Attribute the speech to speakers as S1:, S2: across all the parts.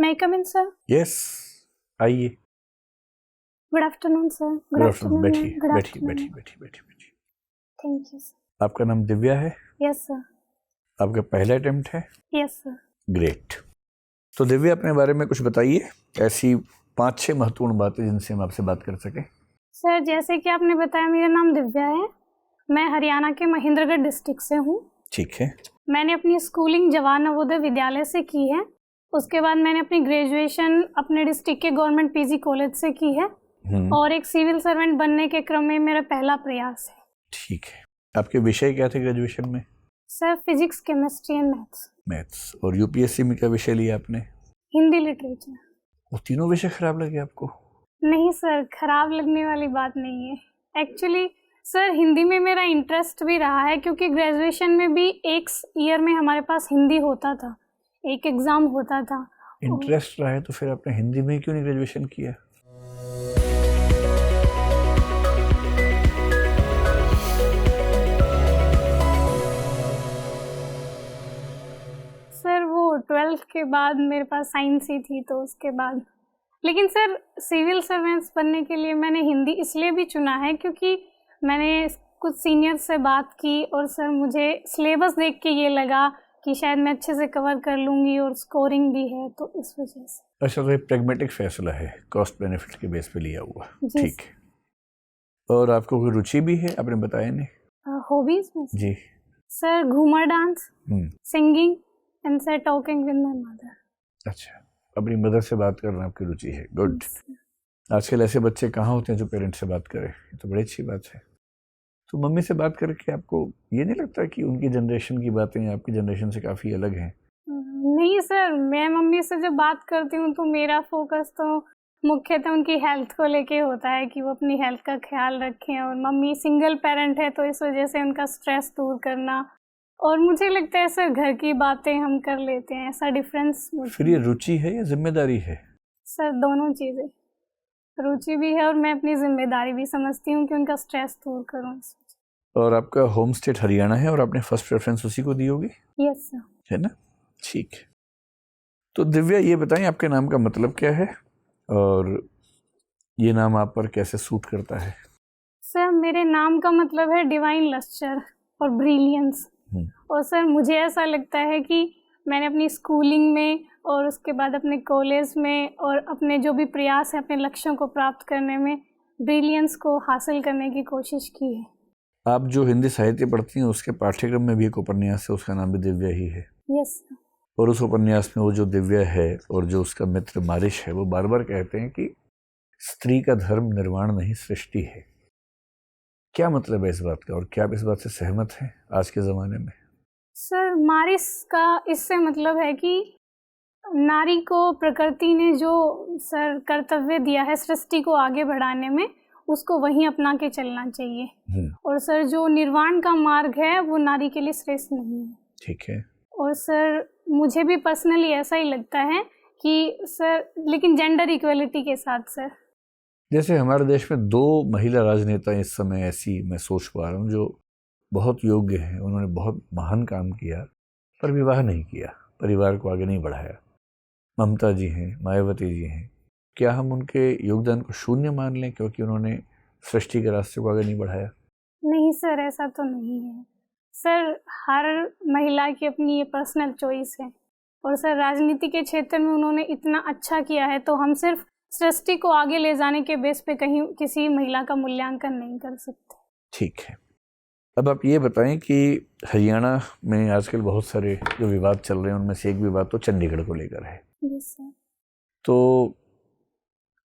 S1: May I come in, sir?
S2: Yes, आइए।
S1: Good afternoon, sir.
S2: Good afternoon. बैठिए
S1: Good
S2: बैठिए
S1: afternoon.
S2: बैठिए बैठिए बैठिए बैठिए।
S1: Thank you, sir.
S2: आपका नाम दिव्या है?
S1: Yes, sir.
S2: आपका पहला अटेम्प्ट है?
S1: Yes, sir.
S2: ग्रेट। तो दिव्या, अपने बारे में कुछ बताइए, ऐसी 5-6 महत्वपूर्ण बातें जिनसे हम आपसे बात कर सकें।
S1: सर, जैसे कि आपने बताया, मेरा नाम दिव्या है। मैं हरियाणा के महेंद्रगढ़ डिस्ट्रिक्ट से हूँ।
S2: ठीक है।
S1: मैंने अपनी स्कूलिंग जवाहर नवोदय विद्यालय से की है। उसके बाद मैंने अपनी ग्रेजुएशन अपने डिस्ट्रिक्ट के गवर्नमेंट पीजी कॉलेज से की है। और एक सिविल सर्वेंट बनने के क्रम में मेरा पहला प्रयास है।
S2: ठीक है। आपके विषय क्या थे ग्रेजुएशन में?
S1: Sir, physics, chemistry and
S2: maths. और यूपीएससी में क्या विषय लिया आपने?
S1: हिंदी लिटरेचर।
S2: वो तीनों विषय खराब लगे आपको?
S1: नहीं सर, खराब लगने वाली बात नहीं है। एक्चुअली सर, हिंदी में मेरा इंटरेस्ट भी रहा है, क्योंकि ग्रेजुएशन में भी एक ईयर में हमारे पास हिंदी होता था, एक एग्ज़ाम होता था।
S2: इंटरेस्ट रहा है तो फिर आपने हिंदी में क्यों नहीं ग्रेजुएशन किया?
S1: सर, वो 12th के बाद मेरे पास साइंस ही थी, तो उसके बाद। लेकिन सर, सिविल सर्वेंट्स बनने के लिए मैंने हिंदी इसलिए भी चुना है क्योंकि मैंने कुछ सीनियर से बात की और सर, मुझे सिलेबस देख के ये लगा कि शायद मैं अच्छे से कवर कर लूँगी और स्कोरिंग भी है, तो इस वजह से।
S2: अच्छा, तो ये प्रैग्मेटिक फैसला है, कॉस्ट बेनिफिट के बेस पे लिया हुआ।
S1: जी।
S2: ठीक है। और आपको कोई रुचि भी है? आपने बताया नहीं।
S1: हॉबीज में
S2: जी
S1: sir, Ghoomar dance, singing and sir talking with my mother.
S2: अच्छा, अपनी मदर से बात करना आपकी रुचि है। गुड। आजकल ऐसे बच्चे कहाँ होते हैं जो पेरेंट्स से बात करें, ये तो बड़ी अच्छी बात है। तो मम्मी से बात करके आपको ये नहीं लगता कि उनकी जनरेशन की बातें आपकी जनरेशन से काफ़ी अलग हैं?
S1: नहीं सर, मैं मम्मी से जब बात करती हूँ तो मेरा फोकस तो मुख्यतः उनकी हेल्थ को लेके होता है कि वो अपनी हेल्थ का ख्याल रखें, और मम्मी सिंगल पेरेंट है तो इस वजह से उनका स्ट्रेस दूर करना, और मुझे लगता है सर घर की बातें हम कर लेते हैं, ऐसा डिफरेंस।
S2: फिर ये रुचि है या जिम्मेदारी है?
S1: सर, दोनों चीज़ें, रुचि भी है और मैं अपनी जिम्मेदारी भी समझती हूँ कि उनका स्ट्रेस दूर करूँ।
S2: और आपका होम स्टेट हरियाणा है और आपने फर्स्ट प्रेफरेंस उसी को दी होगी?
S1: Yes sir.
S2: है ना? ठीक है। तो दिव्या, ये बताएं आपके नाम का मतलब क्या है और ये नाम आप पर कैसे सूट करता है?
S1: सर, मेरे नाम का मतलब है डिवाइन लस्टर और ब्रिलियंस। और सर, मुझे ऐसा लगता है कि मैंने अपनी स्कूलिंग में और उसके बाद अपने कॉलेज में और अपने जो भी प्रयास है अपने लक्ष्यों को प्राप्त करने में, ब्रिलियंस को हासिल करने की कोशिश की है।
S2: आप जो हिंदी साहित्य पढ़ती हैं उसके पाठ्यक्रम में भी एक उपन्यास है, उसका नाम भी दिव्या ही है।
S1: Yes sir.
S2: और उस उपन्यास में वो जो दिव्या है और जो उसका मित्र मारिश है, वो बार बार कहते हैं कि स्त्री का धर्म निर्वाण नहीं सृष्टि है। क्या मतलब है इस बात का और क्या आप इस बात से सहमत हैं आज के ज़माने में?
S1: सर, मारिश का इससे मतलब है कि नारी को प्रकृति ने जो सर कर्तव्य दिया है सृष्टि को आगे बढ़ाने में, उसको वहीं अपना के चलना चाहिए। और सर, जो निर्वाण का मार्ग है वो नारी के लिए श्रेष्ठ नहीं है।
S2: ठीक है।
S1: और सर, मुझे भी पर्सनली ऐसा ही लगता है कि सर, लेकिन जेंडर इक्वलिटी के साथ सर।
S2: जैसे हमारे देश में 2 महिला राजनेता इस समय ऐसी मैं सोच पा रहा हूँ जो बहुत योग्य हैं, उन्होंने बहुत महान काम किया पर विवाह नहीं किया, परिवार को आगे नहीं बढ़ाया। ममता जी हैं, मायावती जी हैं। क्या हम उनके योगदान को शून्य मान लें क्योंकि उन्होंने सृष्टि के रास्ते को आगे नहीं बढ़ाया?
S1: नहीं सर, ऐसा तो नहीं है सर। हर महिला की अपनी ये पर्सनल चॉइस है, और सर राजनीति के क्षेत्र में उन्होंने इतना अच्छा किया है, तो हम सिर्फ सृष्टि को आगे ले जाने के बेस पे कहीं किसी महिला का मूल्यांकन नहीं कर सकते। ठीक
S2: है। अब आप ये बताएं कि हरियाणा में आजकल बहुत सारे जो विवाद चल रहे हैं उनमें से एक विवाद तो चंडीगढ़ को लेकर है।
S1: सर।
S2: तो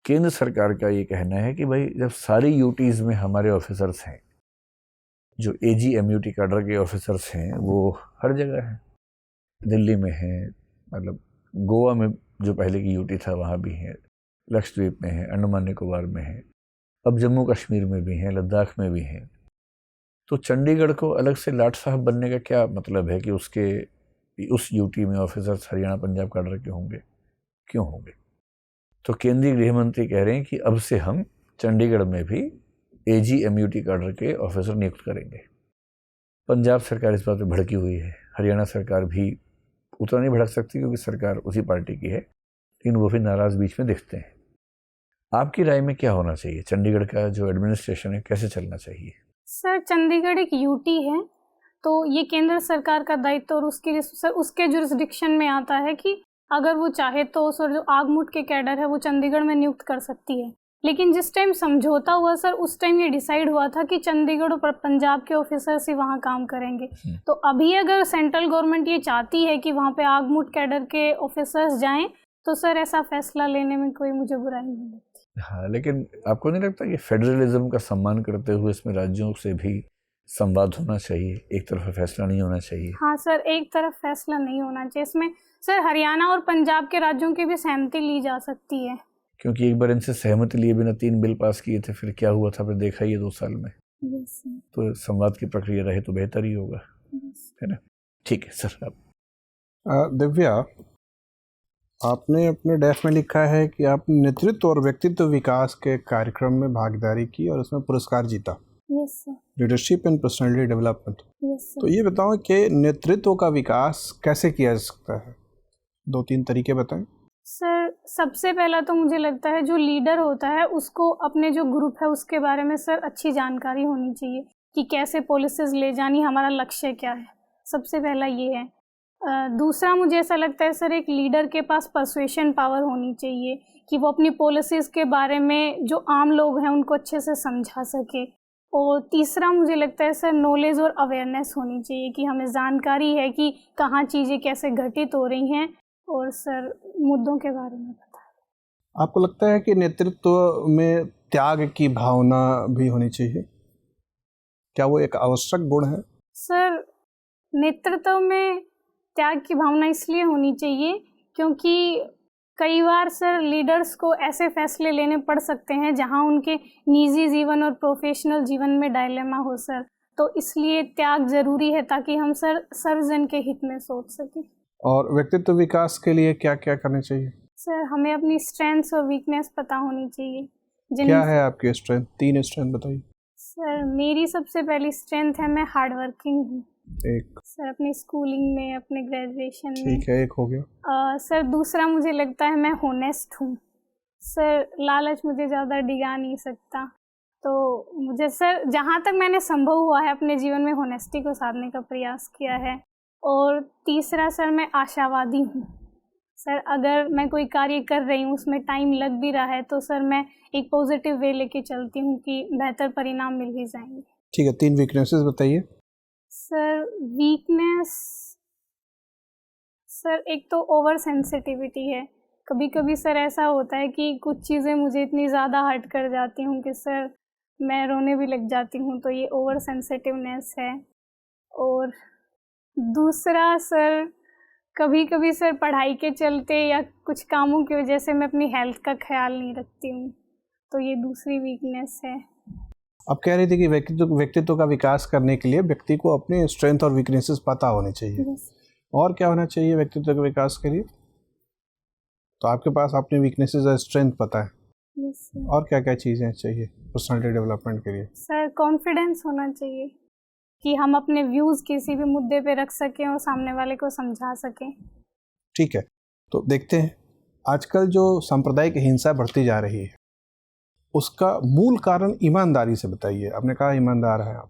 S2: केंद्र सरकार का ये कहना है कि भाई जब सारी यूटीज़ में हमारे ऑफिसर्स हैं, जो एजी एमयूटी कैडर के ऑफिसर्स हैं वो हर जगह हैं, दिल्ली में हैं, मतलब गोवा में जो पहले की यूटी था वहाँ भी हैं, लक्षद्वीप में हैं, अंडमान निकोबार में हैं, अब जम्मू कश्मीर में भी हैं, लद्दाख में भी हैं। तो चंडीगढ़ को अलग से लाट साहब बनने का क्या मतलब है कि उस यूटी में ऑफिसर्स हरियाणा पंजाब कैडर के होंगे? क्यों होंगे? तो केंद्रीय गृह मंत्री कह रहे हैं कि अब से हम चंडीगढ़ में भी एजी एमयूटी कैडर के ऑफिसर नियुक्त करेंगे। पंजाब सरकार इस बात पे भड़की हुई है, हरियाणा सरकार भी उतना नहीं भड़क सकती क्योंकि सरकार उसी पार्टी की है, लेकिन वो भी नाराज़ बीच में दिखते हैं। आपकी राय में क्या होना चाहिए? चंडीगढ़ का जो एडमिनिस्ट्रेशन है कैसे चलना चाहिए?
S1: सर चंडीगढ़ एक यूटी है, तो ये केंद्र सरकार का दायित्व और उसके जुरिस्डिक्शन में आता है कि अगर वो चाहे तो सर जो आगमुट के कैडर है वो चंडीगढ़ में नियुक्त कर सकती है। लेकिन जिस टाइम समझौता हुआ सर, उस टाइम ये डिसाइड हुआ था कि चंडीगढ़ और पंजाब के ऑफिसर्स ही वहाँ काम करेंगे। तो अभी अगर सेंट्रल गवर्नमेंट ये चाहती है कि वहाँ पे आगमुट कैडर के ऑफिसर्स जाएं, तो सर ऐसा फैसला लेने में कोई मुझे बुराई नहीं लगती।
S2: हाँ, लेकिन आपको नहीं लगता कि फेडरलिज्म का सम्मान करते हुए इसमें राज्यों से भी संवाद होना चाहिए, एक तरफा फैसला नहीं होना चाहिए?
S1: हाँ सर, एक तरफ फैसला नहीं होना चाहिए इसमें। सर हरियाणा और पंजाब के राज्यों की भी सहमति ली जा सकती है,
S2: क्योंकि एक बार इनसे सहमति लिए बिना 3 बिल पास किए थे, फिर क्या हुआ था फिर देखा ही है 2 साल में। तो संवाद की प्रक्रिया रहे तो बेहतर ही होगा, है ना? ठीक है सर। आप
S3: दिव्या, आपने अपने डेफ में लिखा है कि आपने नेतृत्व और व्यक्तित्व विकास के कार्यक्रम में भागीदारी की और उसमें पुरस्कार जीता।
S1: Yes sir.
S3: Leadership and personality development.
S1: Yes sir.
S3: तो ये बताओ कि नेतृत्व का विकास कैसे किया जा सकता है? 2-3 तरीके बताएं।
S1: सर सबसे पहला तो मुझे लगता है जो लीडर होता है उसको अपने जो ग्रुप है उसके बारे में सर अच्छी जानकारी होनी चाहिए कि कैसे पॉलिसीज ले जानी, हमारा लक्ष्य क्या है। सबसे पहला ये है। दूसरा मुझे ऐसा लगता है सर, एक लीडर के पास परसुएशन पावर होनी चाहिए कि वो अपनी पॉलिसीज़ के बारे में जो आम लोग हैं उनको अच्छे से समझा सके। और तीसरा मुझे लगता है सर, नॉलेज और अवेयरनेस होनी चाहिए कि हमें जानकारी है कि कहाँ चीज़ें कैसे घटित हो रही हैं और सर मुद्दों के बारे में पता है।
S3: आपको लगता है कि नेतृत्व में त्याग की भावना भी होनी चाहिए? क्या वो एक आवश्यक गुण है?
S1: सर नेतृत्व में त्याग की भावना इसलिए होनी चाहिए क्योंकि कई बार सर लीडर्स को ऐसे फैसले लेने पड़ सकते हैं जहां उनके निजी जीवन और प्रोफेशनल जीवन में डायलेमा हो सर। तो इसलिए त्याग ज़रूरी है ताकि हम सर सर्वजन के हित में सोच सकें।
S3: और व्यक्तित्व विकास के लिए क्या क्या करना चाहिए?
S1: सर हमें अपनी स्ट्रेंथ्स और वीकनेस पता होनी चाहिए।
S3: क्या है आपकी स्ट्रेंथ? 3 स्ट्रेंथ बताइए।
S1: सर मेरी सबसे पहली स्ट्रेंथ है मैं हार्ड वर्किंग हूँ।
S3: एक
S1: सर अपनी स्कूलिंग में, अपने ग्रेजुएशन में।
S3: ठीक है, एक हो गया।
S1: सर दूसरा मुझे लगता है मैं होनेस्ट हूँ। सर लालच मुझे ज़्यादा डिगा नहीं सकता, तो मुझे सर जहाँ तक मैंने संभव हुआ है अपने जीवन में होनेस्टी को साधने का प्रयास किया है। और तीसरा सर मैं आशावादी हूँ। सर अगर मैं कोई कार्य कर रही हूँ उसमें टाइम लग भी रहा है तो सर मैं एक पॉजिटिव वे लेके चलती हूँ कि बेहतर परिणाम मिल ही जाएंगे।
S3: ठीक है, 3 वीकनेसेस बताइए।
S1: सर वीकनेस सर एक तो ओवर सेंसिटिविटी है। कभी कभी सर ऐसा होता है कि कुछ चीज़ें मुझे इतनी ज़्यादा हर्ट कर जाती हूँ कि सर मैं रोने भी लग जाती हूँ, तो ये ओवर सेंसिटिवनेस है। और दूसरा सर कभी कभी सर पढ़ाई के चलते या कुछ कामों की वजह से मैं अपनी हेल्थ का ख्याल नहीं रखती हूँ, तो ये दूसरी वीकनेस है।
S3: आप कह रही थी कि व्यक्तित्व का विकास करने के लिए व्यक्ति को अपने स्ट्रेंथ और वीकनेसेस पता होने चाहिए। और क्या होना चाहिए व्यक्तित्व के विकास के लिए? तो आपके पास अपने वीकनेसेस और स्ट्रेंथ पता है। और क्या क्या चीज़ें चाहिए पर्सनालिटी डेवलपमेंट के लिए? सर
S1: कॉन्फिडेंस होना चाहिए कि हम अपने व्यूज़ किसी भी मुद्दे पे रख सकें और सामने वाले को समझा सकें।
S3: ठीक है, तो देखते हैं आजकल जो सांप्रदायिक हिंसा बढ़ती जा रही है उसका मूल कारण ईमानदारी से बताइए। आपने कहा ईमानदार हैं आप।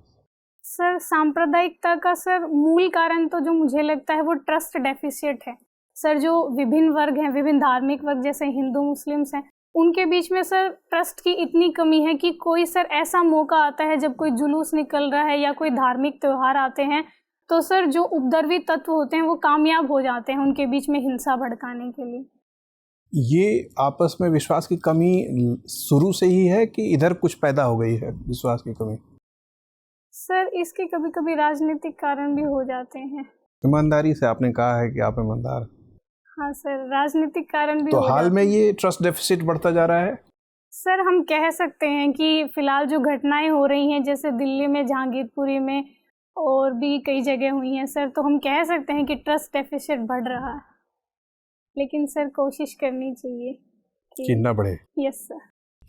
S1: सर सांप्रदायिकता का सर मूल कारण तो जो मुझे लगता है वो ट्रस्ट डेफिसिट है। सर जो विभिन्न वर्ग हैं, विभिन्न धार्मिक वर्ग जैसे हिंदू मुस्लिम्स हैं, उनके बीच में सर ट्रस्ट की इतनी कमी है कि कोई सर ऐसा मौका आता है जब कोई जुलूस निकल रहा है या कोई धार्मिक त्यौहार आते हैं तो सर जो उपद्रवी तत्व होते हैं वो कामयाब हो जाते हैं उनके बीच में हिंसा भड़काने के लिए।
S3: ये आपस में विश्वास की कमी शुरू से ही है कि इधर कुछ पैदा हो गई है विश्वास की कमी?
S1: सर इसके कभी कभी राजनीतिक कारण भी हो जाते हैं।
S3: ईमानदारी से आपने कहा है कि आप ईमानदार।
S1: हाँ सर, राजनीतिक कारण भी
S3: तो
S1: हो
S3: हाल
S1: जाते
S3: में
S1: हैं।
S3: ये ट्रस्ट डेफिसिट बढ़ता जा रहा है?
S1: सर हम कह सकते हैं कि फिलहाल जो घटनाएं हो रही हैं जैसे दिल्ली में, जहांगीरपुरी में और भी कई जगह हुई हैं सर, तो हम कह सकते हैं कि ट्रस्ट डेफिसिट बढ़ रहा है। लेकिन सर कोशिश करनी चाहिए
S3: कि ना बढ़े।
S1: Yes sir.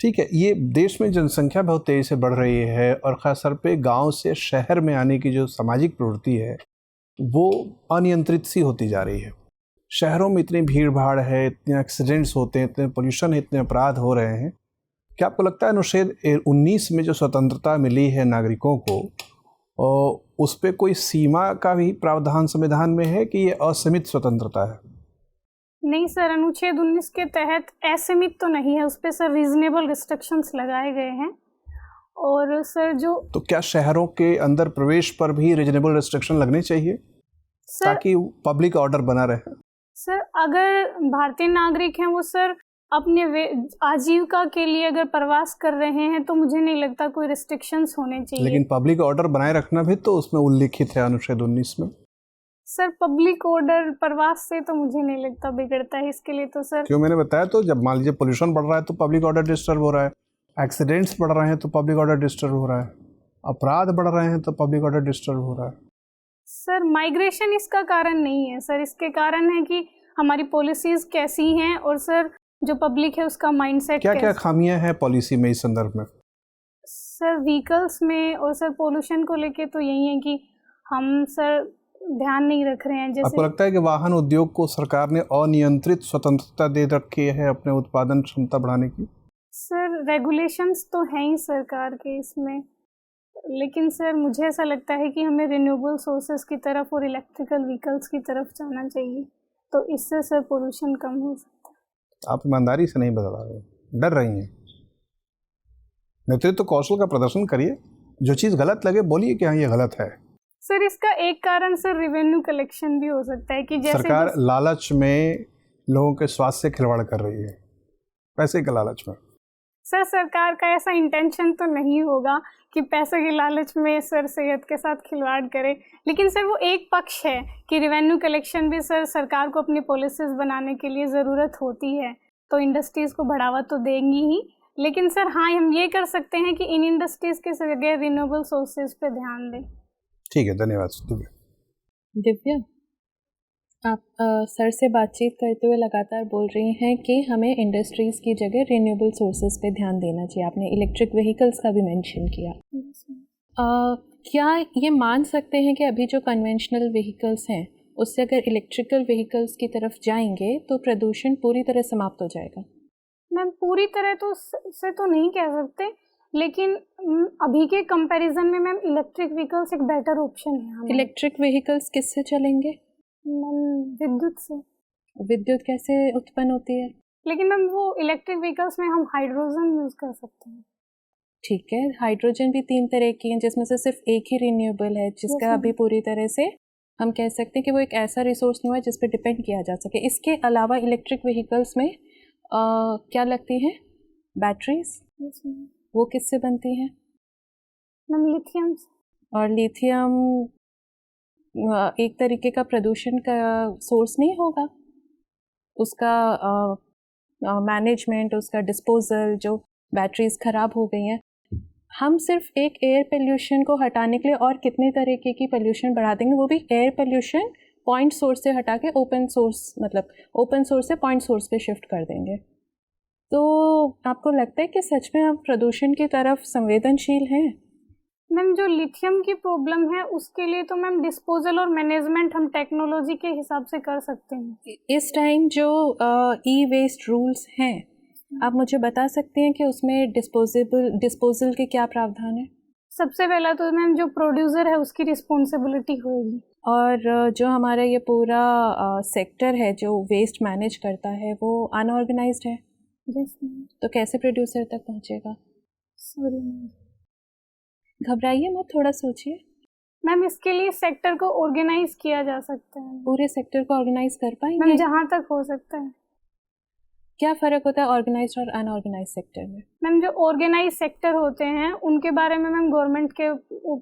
S3: ठीक है, ये देश में जनसंख्या बहुत तेज़ी से बढ़ रही है और ख़ासतौर पे गांव से शहर में आने की जो सामाजिक प्रवृत्ति है वो अनियंत्रित सी होती जा रही है। शहरों में इतनी भीड़ भाड़ है, इतने एक्सीडेंट्स होते हैं, इतने पोल्यूशन है, इतने अपराध हो रहे हैं, क्या आपको लगता है अनुच्छेद 19 में जो स्वतंत्रता मिली है नागरिकों को, और उस पर कोई सीमा का भी प्रावधान संविधान में है कि ये असीमित स्वतंत्रता है?
S1: नहीं सर, अनुच्छेद 19 के तहत असीमित तो नहीं है, उस पर सर रीजनेबल रिस्ट्रिक्शंस लगाए गए हैं। और सर जो
S3: तो क्या शहरों के अंदर प्रवेश पर भी रीजनेबल रिस्ट्रिक्शन लगने चाहिए ताकि पब्लिक ऑर्डर बना रहे?
S1: सर अगर भारतीय नागरिक हैं वो सर अपने आजीविका के लिए अगर प्रवास कर रहे हैं तो मुझे नहीं लगता कोई रिस्ट्रिक्शंस होने चाहिए।
S3: लेकिन पब्लिक ऑर्डर बनाए रखना भी तो उसमें उल्लिखित है अनुच्छेद 19 में।
S1: सर पब्लिक ऑर्डर प्रवास से तो मुझे नहीं लगता बिगड़ता है, इसके लिए तो सर
S3: क्यों, मैंने बताया तो, जब मान लीजिए पोल्यूशन बढ़ रहा है तो पब्लिक ऑर्डर डिस्टर्ब हो रहा है, एक्सीडेंट्स बढ़ रहे हैं तो पब्लिक ऑर्डर डिस्टर्ब हो रहा है, अपराध बढ़ रहे हैं तो पब्लिक ऑर्डर डिस्टर्ब हो रहा है।
S1: सर माइग्रेशन इसका कारण नहीं है सर, इसके कारण है कि हमारी पॉलिसीज कैसी हैं और सर जो पब्लिक है उसका माइंडसेट
S3: क्या क्या खामियां हैं पॉलिसी में इस संदर्भ में?
S1: सर व्हीकल्स में और सर पोल्यूशन को लेके तो यही है कि हम सर ध्यान नहीं रख रहे हैं। जैसे
S3: आपको लगता है कि वाहन उद्योग को सरकार ने अनियंत्रित स्वतंत्रता दे रखी है अपने उत्पादन क्षमता बढ़ाने की?
S1: सर रेगुलेशंस तो हैं ही सरकार के इसमें, लेकिन सर मुझे ऐसा लगता है कि हमें रिन्यूएबल सोर्सेज की तरफ और इलेक्ट्रिकल व्हीकल्स की तरफ जाना चाहिए, तो इससे सर पोल्यूशन कम हो सकता है।
S3: आप ईमानदारी से नहीं बता रहे, डर रही हैं। नेतृत्व कौशल का प्रदर्शन करिए, जो चीज़ गलत लगे बोलिए कि हाँ ये गलत है।
S1: सर इसका एक कारण सर रेवेन्यू कलेक्शन भी हो सकता है कि जैसे
S3: सरकार लालच में लोगों के स्वास्थ्य से खिलवाड़ कर रही है, पैसे के लालच में।
S1: सर सरकार का ऐसा इंटेंशन तो नहीं होगा कि पैसे के लालच में सर सेहत के साथ खिलवाड़ करे, लेकिन सर वो एक पक्ष है कि रेवेन्यू कलेक्शन भी सर सरकार को अपनी पॉलिसीज बनाने के लिए ज़रूरत होती है, तो इंडस्ट्रीज़ को बढ़ावा तो देंगी ही, लेकिन सर हाँ हम ये कर सकते हैं कि इन इंडस्ट्रीज़ के जगह रिन्यूएबल सोर्सेज पे ध्यान दें।
S3: ठीक है, धन्यवाद।
S4: दिव्या, आप सर से बातचीत करते हुए लगातार बोल रही हैं कि हमें इंडस्ट्रीज़ की जगह रिन्यूएबल सोर्सेज पे ध्यान देना चाहिए। आपने इलेक्ट्रिक व्हीकल्स का भी मेंशन किया। क्या ये मान सकते हैं कि अभी जो कन्वेंशनल व्हीकल्स हैं उससे अगर इलेक्ट्रिकल व्हीकल्स की तरफ जाएंगे तो प्रदूषण पूरी तरह समाप्त हो जाएगा?
S1: मैम पूरी तरह तो से तो नहीं कह सकते, लेकिन अभी के कंपैरिजन में मैम इलेक्ट्रिक व्हीकल्स एक बेटर ऑप्शन है।
S4: इलेक्ट्रिक व्हीकल्स किससे चलेंगे?
S1: मैम विद्युत से।
S4: विद्युत कैसे उत्पन्न होती है?
S1: लेकिन मैम वो इलेक्ट्रिक व्हीकल्स में हम हाइड्रोजन यूज़ कर सकते हैं।
S4: ठीक है, हाइड्रोजन भी 3 तरह की हैं जिसमें से सिर्फ एक ही रिन्यूएबल है, जिसका अभी पूरी तरह से हम कह सकते हैं कि वो एक ऐसा रिसोर्स नहीं हुआ जिस पर डिपेंड किया जा सके। इसके अलावा इलेक्ट्रिक व्हीकल्स में क्या लगती हैं? बैटरीज। वो किससे बनती हैं?
S1: Ma'am lithium. और
S4: लिथियम एक तरीके का प्रदूषण का सोर्स नहीं होगा? उसका मैनेजमेंट, उसका डिस्पोजल, जो बैटरीज ख़राब हो गई हैं, हम सिर्फ एक एयर पोल्यूशन को हटाने के लिए और कितने तरीके की पोल्यूशन बढ़ा देंगे, वो भी एयर पोल्यूशन पॉइंट सोर्स से हटा के ओपन सोर्स से पॉइंट सोर्स पे शिफ्ट कर देंगे। तो आपको लगता है कि सच में आप प्रदूषण की तरफ संवेदनशील हैं?
S1: मैम जो लिथियम की प्रॉब्लम है उसके लिए तो मैम डिस्पोजल और मैनेजमेंट हम टेक्नोलॉजी के हिसाब से कर सकते हैं।
S4: इस टाइम जो ई वेस्ट रूल्स हैं, आप मुझे बता सकते हैं कि उसमें डिस्पोजल के क्या प्रावधान है?
S1: सबसे पहला तो मैम जो प्रोड्यूसर है उसकी रिस्पॉन्सिबिलिटी होगी,
S4: और जो हमारा ये पूरा सेक्टर है जो वेस्ट मैनेज करता है वो अनऑर्गेनाइज्ड है। तो कैसे प्रोड्यूसर तक पहुंचेगा?
S1: Sorry ma'am.
S4: घबराइए मत, थोड़ा सोचिए।
S1: मैम इसके लिए सेक्टर को ऑर्गेनाइज किया जा सकता है।
S4: पूरे सेक्टर को ऑर्गेनाइज कर पाएंगे?
S1: मैम जहाँ तक हो सकता है।
S4: क्या फ़र्क होता है ऑर्गेनाइज्ड और अनऑर्गेनाइज्ड सेक्टर में?
S1: मैम जो ऑर्गेनाइज सेक्टर होते हैं उनके बारे में मैम गवर्नमेंट के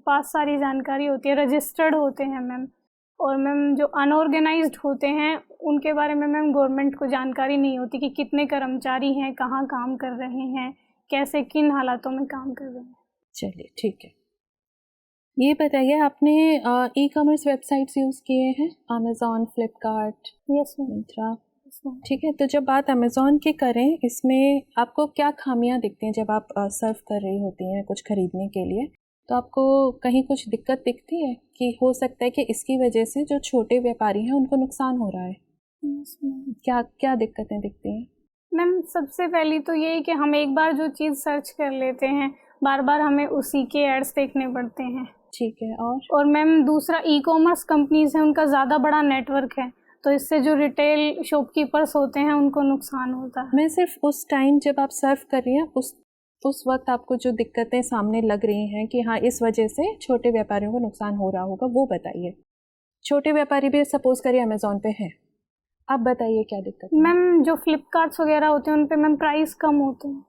S1: पास सारी जानकारी होती है, रजिस्टर्ड होते हैं मैम, और मैम जो अनऑर्गेनाइज्ड होते हैं उनके बारे में मैम गवर्नमेंट को जानकारी नहीं होती कि कितने कर्मचारी हैं, कहाँ काम कर रहे हैं, कैसे किन हालातों में काम कर रहे हैं।
S4: चलिए ठीक है, ये बताइए आपने ई कॉमर्स वेबसाइट्स यूज़ किए हैं? अमेज़ॉन, फ्लिपकार्ट, मिंत्रा। ठीक है, तो जब बात अमेज़ॉन की करें, इसमें आपको क्या खामियां दिखती हैं जब आप सर्व कर रही होती हैं कुछ ख़रीदने के लिए? तो आपको कहीं कुछ दिक्कत दिखती है कि हो सकता है कि इसकी वजह से जो छोटे व्यापारी हैं उनको नुकसान हो रहा है? क्या क्या दिक्कतें दिखती हैं?
S1: मैम सबसे पहली तो ये है कि हम एक बार जो चीज़ सर्च कर लेते हैं, बार बार हमें उसी के एड्स देखने पड़ते हैं।
S4: ठीक है। और
S1: मैम दूसरा, ई कॉमर्स कंपनीज हैं, उनका ज़्यादा बड़ा नेटवर्क है, तो इससे जो रिटेल शॉपकीपर्स होते हैं उनको नुकसान होता है।
S4: मैं सिर्फ उस टाइम जब आप सर्व कर रही हैं उस वक्त आपको जो दिक्कतें सामने लग रही हैं कि हाँ इस वजह से छोटे व्यापारियों को नुकसान हो रहा होगा, वो बताइए। छोटे व्यापारी भी सपोज करिए अमेज़ॉन पे हैं, आप बताइए क्या दिक्कत है?
S1: मैम जो फ्लिपकार्ट्स वगैरह होते हैं उन पे मैम प्राइस कम होते हैं,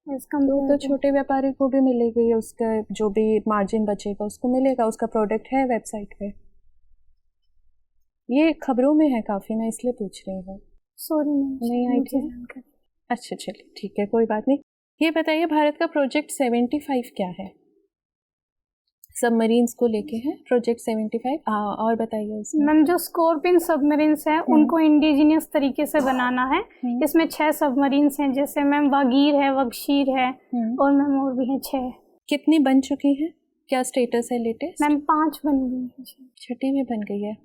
S4: तो छोटे व्यापारी को भी मिलेगी, उसका जो भी मार्जिन बचेगा उसको मिलेगा, उसका प्रोडक्ट है वेबसाइट पे। ये खबरों में है काफ़ी, मैं इसलिए पूछ रही हूँ।
S1: सॉरी मैम,
S4: नहीं आई थी। अच्छा चलिए ठीक है, कोई बात नहीं। ये बताइए भारत का प्रोजेक्ट 75 क्या है? सबमरीन्स को लेके है प्रोजेक्ट 75। और बताइए उसमें।
S1: मैम जो स्कॉर्पिन सबमरीन्स हैं उनको इंडिजिनियस तरीके से बनाना है। इसमें 6 सबमरीन्स हैं, जैसे मैम वागीर है, वगशीर है और मैम और भी हैं 6। कितनी
S4: बन चुकी है, क्या स्टेटस है लेटेस्ट?
S1: मैम 5 बन गई है,
S4: 6ठी भी बन गई है,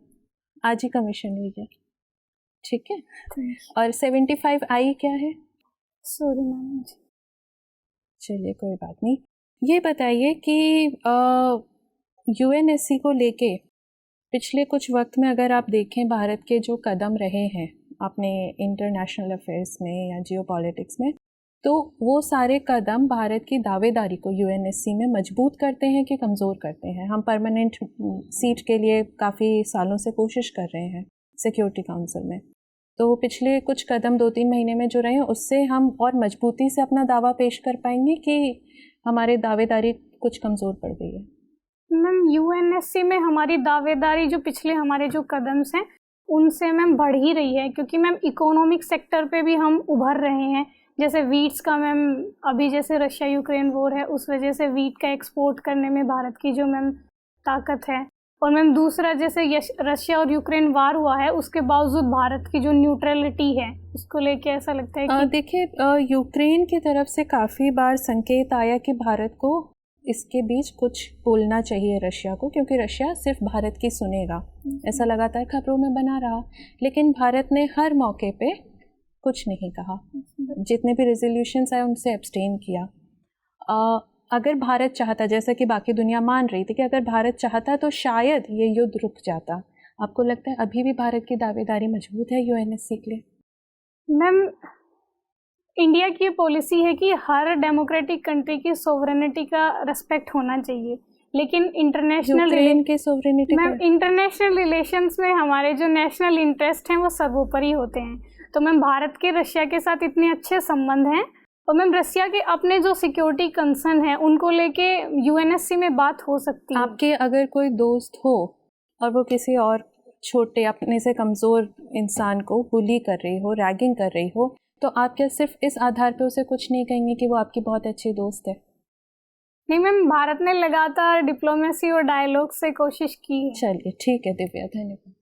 S4: आज ही कमीशन हुई है। ठीक है। और 75 आई क्या है?
S1: Sorry ma'am.
S4: चलिए कोई बात नहीं। ये बताइए कि यूएनएससी को लेके पिछले कुछ वक्त में अगर आप देखें भारत के जो कदम रहे हैं अपने इंटरनेशनल अफेयर्स में या जियोपॉलिटिक्स में, तो वो सारे कदम भारत की दावेदारी को यूएनएससी में मजबूत करते हैं कि कमज़ोर करते हैं? हम परमानेंट सीट के लिए काफ़ी सालों से कोशिश कर रहे हैं सिक्योरिटी काउंसिल में, तो पिछले कुछ कदम 2-3 महीने में जो रहे हैं उससे हम और मजबूती से अपना दावा पेश कर पाएंगे कि हमारे दावेदारी कुछ कमज़ोर पड़ गई है?
S1: मैम यूएनएससी में हमारी दावेदारी जो पिछले हमारे जो कदम हैं उनसे मैम बढ़ ही रही है, क्योंकि मैम इकोनॉमिक सेक्टर पे भी हम उभर रहे हैं। जैसे वीट्स का मैम, अभी जैसे रशिया यूक्रेन वॉर है उस वजह से वीट का एक्सपोर्ट करने में भारत की जो मैम ताकत है। और मैम दूसरा, जैसे रशिया और यूक्रेन वार हुआ है उसके बावजूद भारत की जो न्यूट्रलिटी है उसको लेके ऐसा लगता है कि
S4: देखिए यूक्रेन की तरफ से काफ़ी बार संकेत आया कि भारत को इसके बीच कुछ बोलना चाहिए रशिया को, क्योंकि रशिया सिर्फ भारत की सुनेगा, ऐसा लगातार खबरों में बना रहा। लेकिन भारत ने हर मौके पे कुछ नहीं कहा, जितने भी रेजोल्यूशंस आए उनसे एब्सटेन किया। अगर भारत चाहता, जैसा कि बाकी दुनिया मान रही थी कि अगर भारत चाहता तो शायद ये युद्ध रुक जाता, आपको लगता है अभी भी भारत की दावेदारी मजबूत है यूएनएससी के लिए?
S1: मैम इंडिया की पॉलिसी है कि हर डेमोक्रेटिक कंट्री की सोवरेनिटी का रेस्पेक्ट होना चाहिए, लेकिन इंटरनेशनल
S4: के सोवरेनिटी
S1: मैम इंटरनेशनल रिलेशंस में हमारे जो नेशनल इंटरेस्ट हैं वो सर्वोपरि होते हैं। तो मैम भारत के रशिया के साथ इतने अच्छे संबंध हैं, और मैम रशिया के अपने जो सिक्योरिटी कंसर्न हैं उनको लेके यूएनएससी में बात हो सकती है।
S4: आपके अगर कोई दोस्त हो और वो किसी और छोटे अपने से कमज़ोर इंसान को बुली कर रही हो, रैगिंग कर रही हो, तो आप क्या सिर्फ इस आधार पे उसे कुछ नहीं कहेंगे कि वो आपकी बहुत अच्छी दोस्त है?
S1: नहीं मैम, भारत ने लगातार डिप्लोमेसी और डायलॉग से कोशिश की है।
S4: चलिए ठीक है दिव्या, धन्यवाद।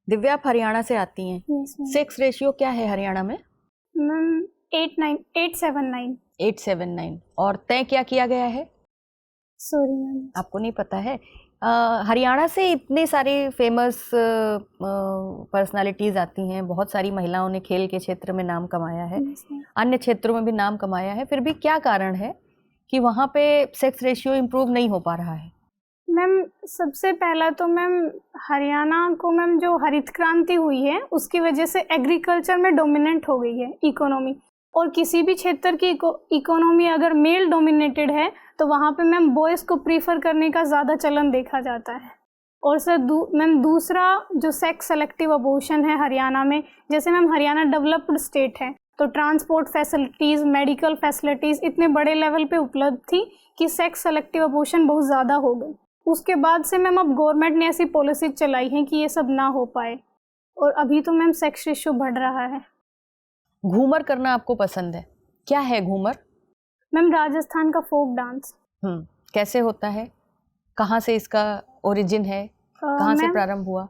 S5: दिव्या आप हरियाणा से आती हैं। सेक्स रेशियो क्या है हरियाणा में?
S1: मैम 879।
S5: 879। और तय क्या किया गया है?
S1: सॉरी मैम,
S5: आपको नहीं पता है? हरियाणा से इतने सारे फेमस पर्सनालिटीज़ आती हैं, बहुत सारी महिलाओं ने खेल के क्षेत्र में नाम कमाया है, अन्य क्षेत्रों में भी नाम कमाया है, फिर भी क्या कारण है कि वहाँ पे सेक्स रेशियो इम्प्रूव नहीं हो पा रहा है?
S1: मैम सबसे पहला तो मैम हरियाणा को मैम जो हरित क्रांति हुई है उसकी वजह से एग्रीकल्चर में डोमिनेंट हो गई है इकोनॉमी, और किसी भी क्षेत्र की इकोनॉमी अगर मेल डोमिनेटेड है तो वहाँ पे मैम बॉयज़ को प्रीफर करने का ज़्यादा चलन देखा जाता है। और सर मैम दूसरा जो सेक्स सेलेक्टिव अबॉर्शन है हरियाणा में, जैसे मैम हरियाणा डेवलप्ड स्टेट है तो ट्रांसपोर्ट फैसिलिटीज़, मेडिकल फैसिलिटीज़ इतने बड़े लेवल पे उपलब्ध थी कि सेक्स सेलेक्टिव अबॉर्शन बहुत ज़्यादा हो गई। उसके बाद से मैम अब गवर्नमेंट ने ऐसी पॉलिसी चलाई है कि ये सब ना हो पाए, और अभी तो मैम सेक्स रेशियो बढ़ रहा है।
S5: घूमर करना आपको पसंद है? क्या है घूमर?
S1: मैम राजस्थान का फोक डांस।
S5: कैसे होता है? कहाँ से इसका ओरिजिन है? कहाँ से प्रारंभ हुआ?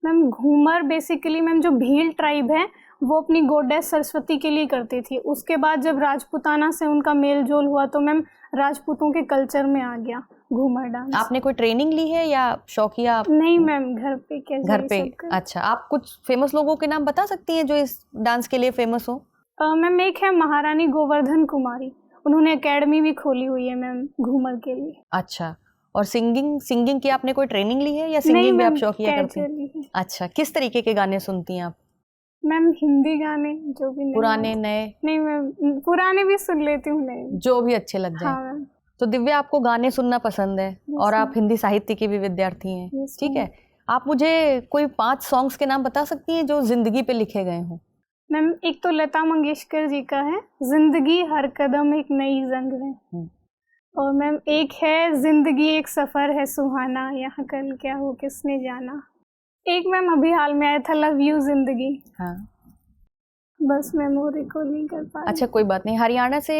S1: मैम घूमर बेसिकली मैम जो भील ट्राइब है वो अपनी गॉडेस सरस्वती के लिए करती थी। उसके बाद जब राजपूताना से उनका मेल जोल हुआ तो मैम राजपूतों के कल्चर में आ गया। घूमर डांस।
S5: आपने कोई ट्रेनिंग ली है या शौकिया आप?
S1: नहीं मैम, घर पे कैसे
S5: घर पे। अच्छा, आप कुछ फेमस लोगों के नाम बता सकती हैं जो इस डांस के लिए फेमस हो?
S1: मैम एक है महारानी गोवर्धन कुमारी, उन्होंने एकेडमी भी खोली हुई है मैम घूमर के लिए।
S5: अच्छा, और सिंगिंग की आपने कोई ट्रेनिंग ली है या सिंगिंग भी आप शौकिया करती हैं? अच्छा, किस तरीके के गाने सुनती हैं आप?
S1: मैम हिंदी गाने जो भी नहीं,
S5: पुराने नए?
S1: नहीं मैम, पुराने भी सुन लेती हूँ, नहीं
S5: जो भी अच्छे लग जाए।
S1: हाँ मैम।
S5: तो दिव्या, आपको गाने सुनना पसंद है और आप हिंदी साहित्य की भी विद्यार्थी हैं, ठीक है। आप मुझे कोई 5 सॉन्ग्स के नाम बता सकती हैं जो जिंदगी पे लिखे गए हों?
S1: मैम एक तो लता मंगेशकर जी का है, जिंदगी हर कदम एक नई जंग है। और मैम एक है, जिंदगी एक सफर है सुहाना, यहाँ कल क्या हो किसने जाना। एक मैम अभी हाल में आया था, लव यू जिंदगी।
S5: हाँ,
S1: बस मैम वो रिकॉल नहीं कर पा रही।
S5: अच्छा, कोई बात नहीं। हरियाणा से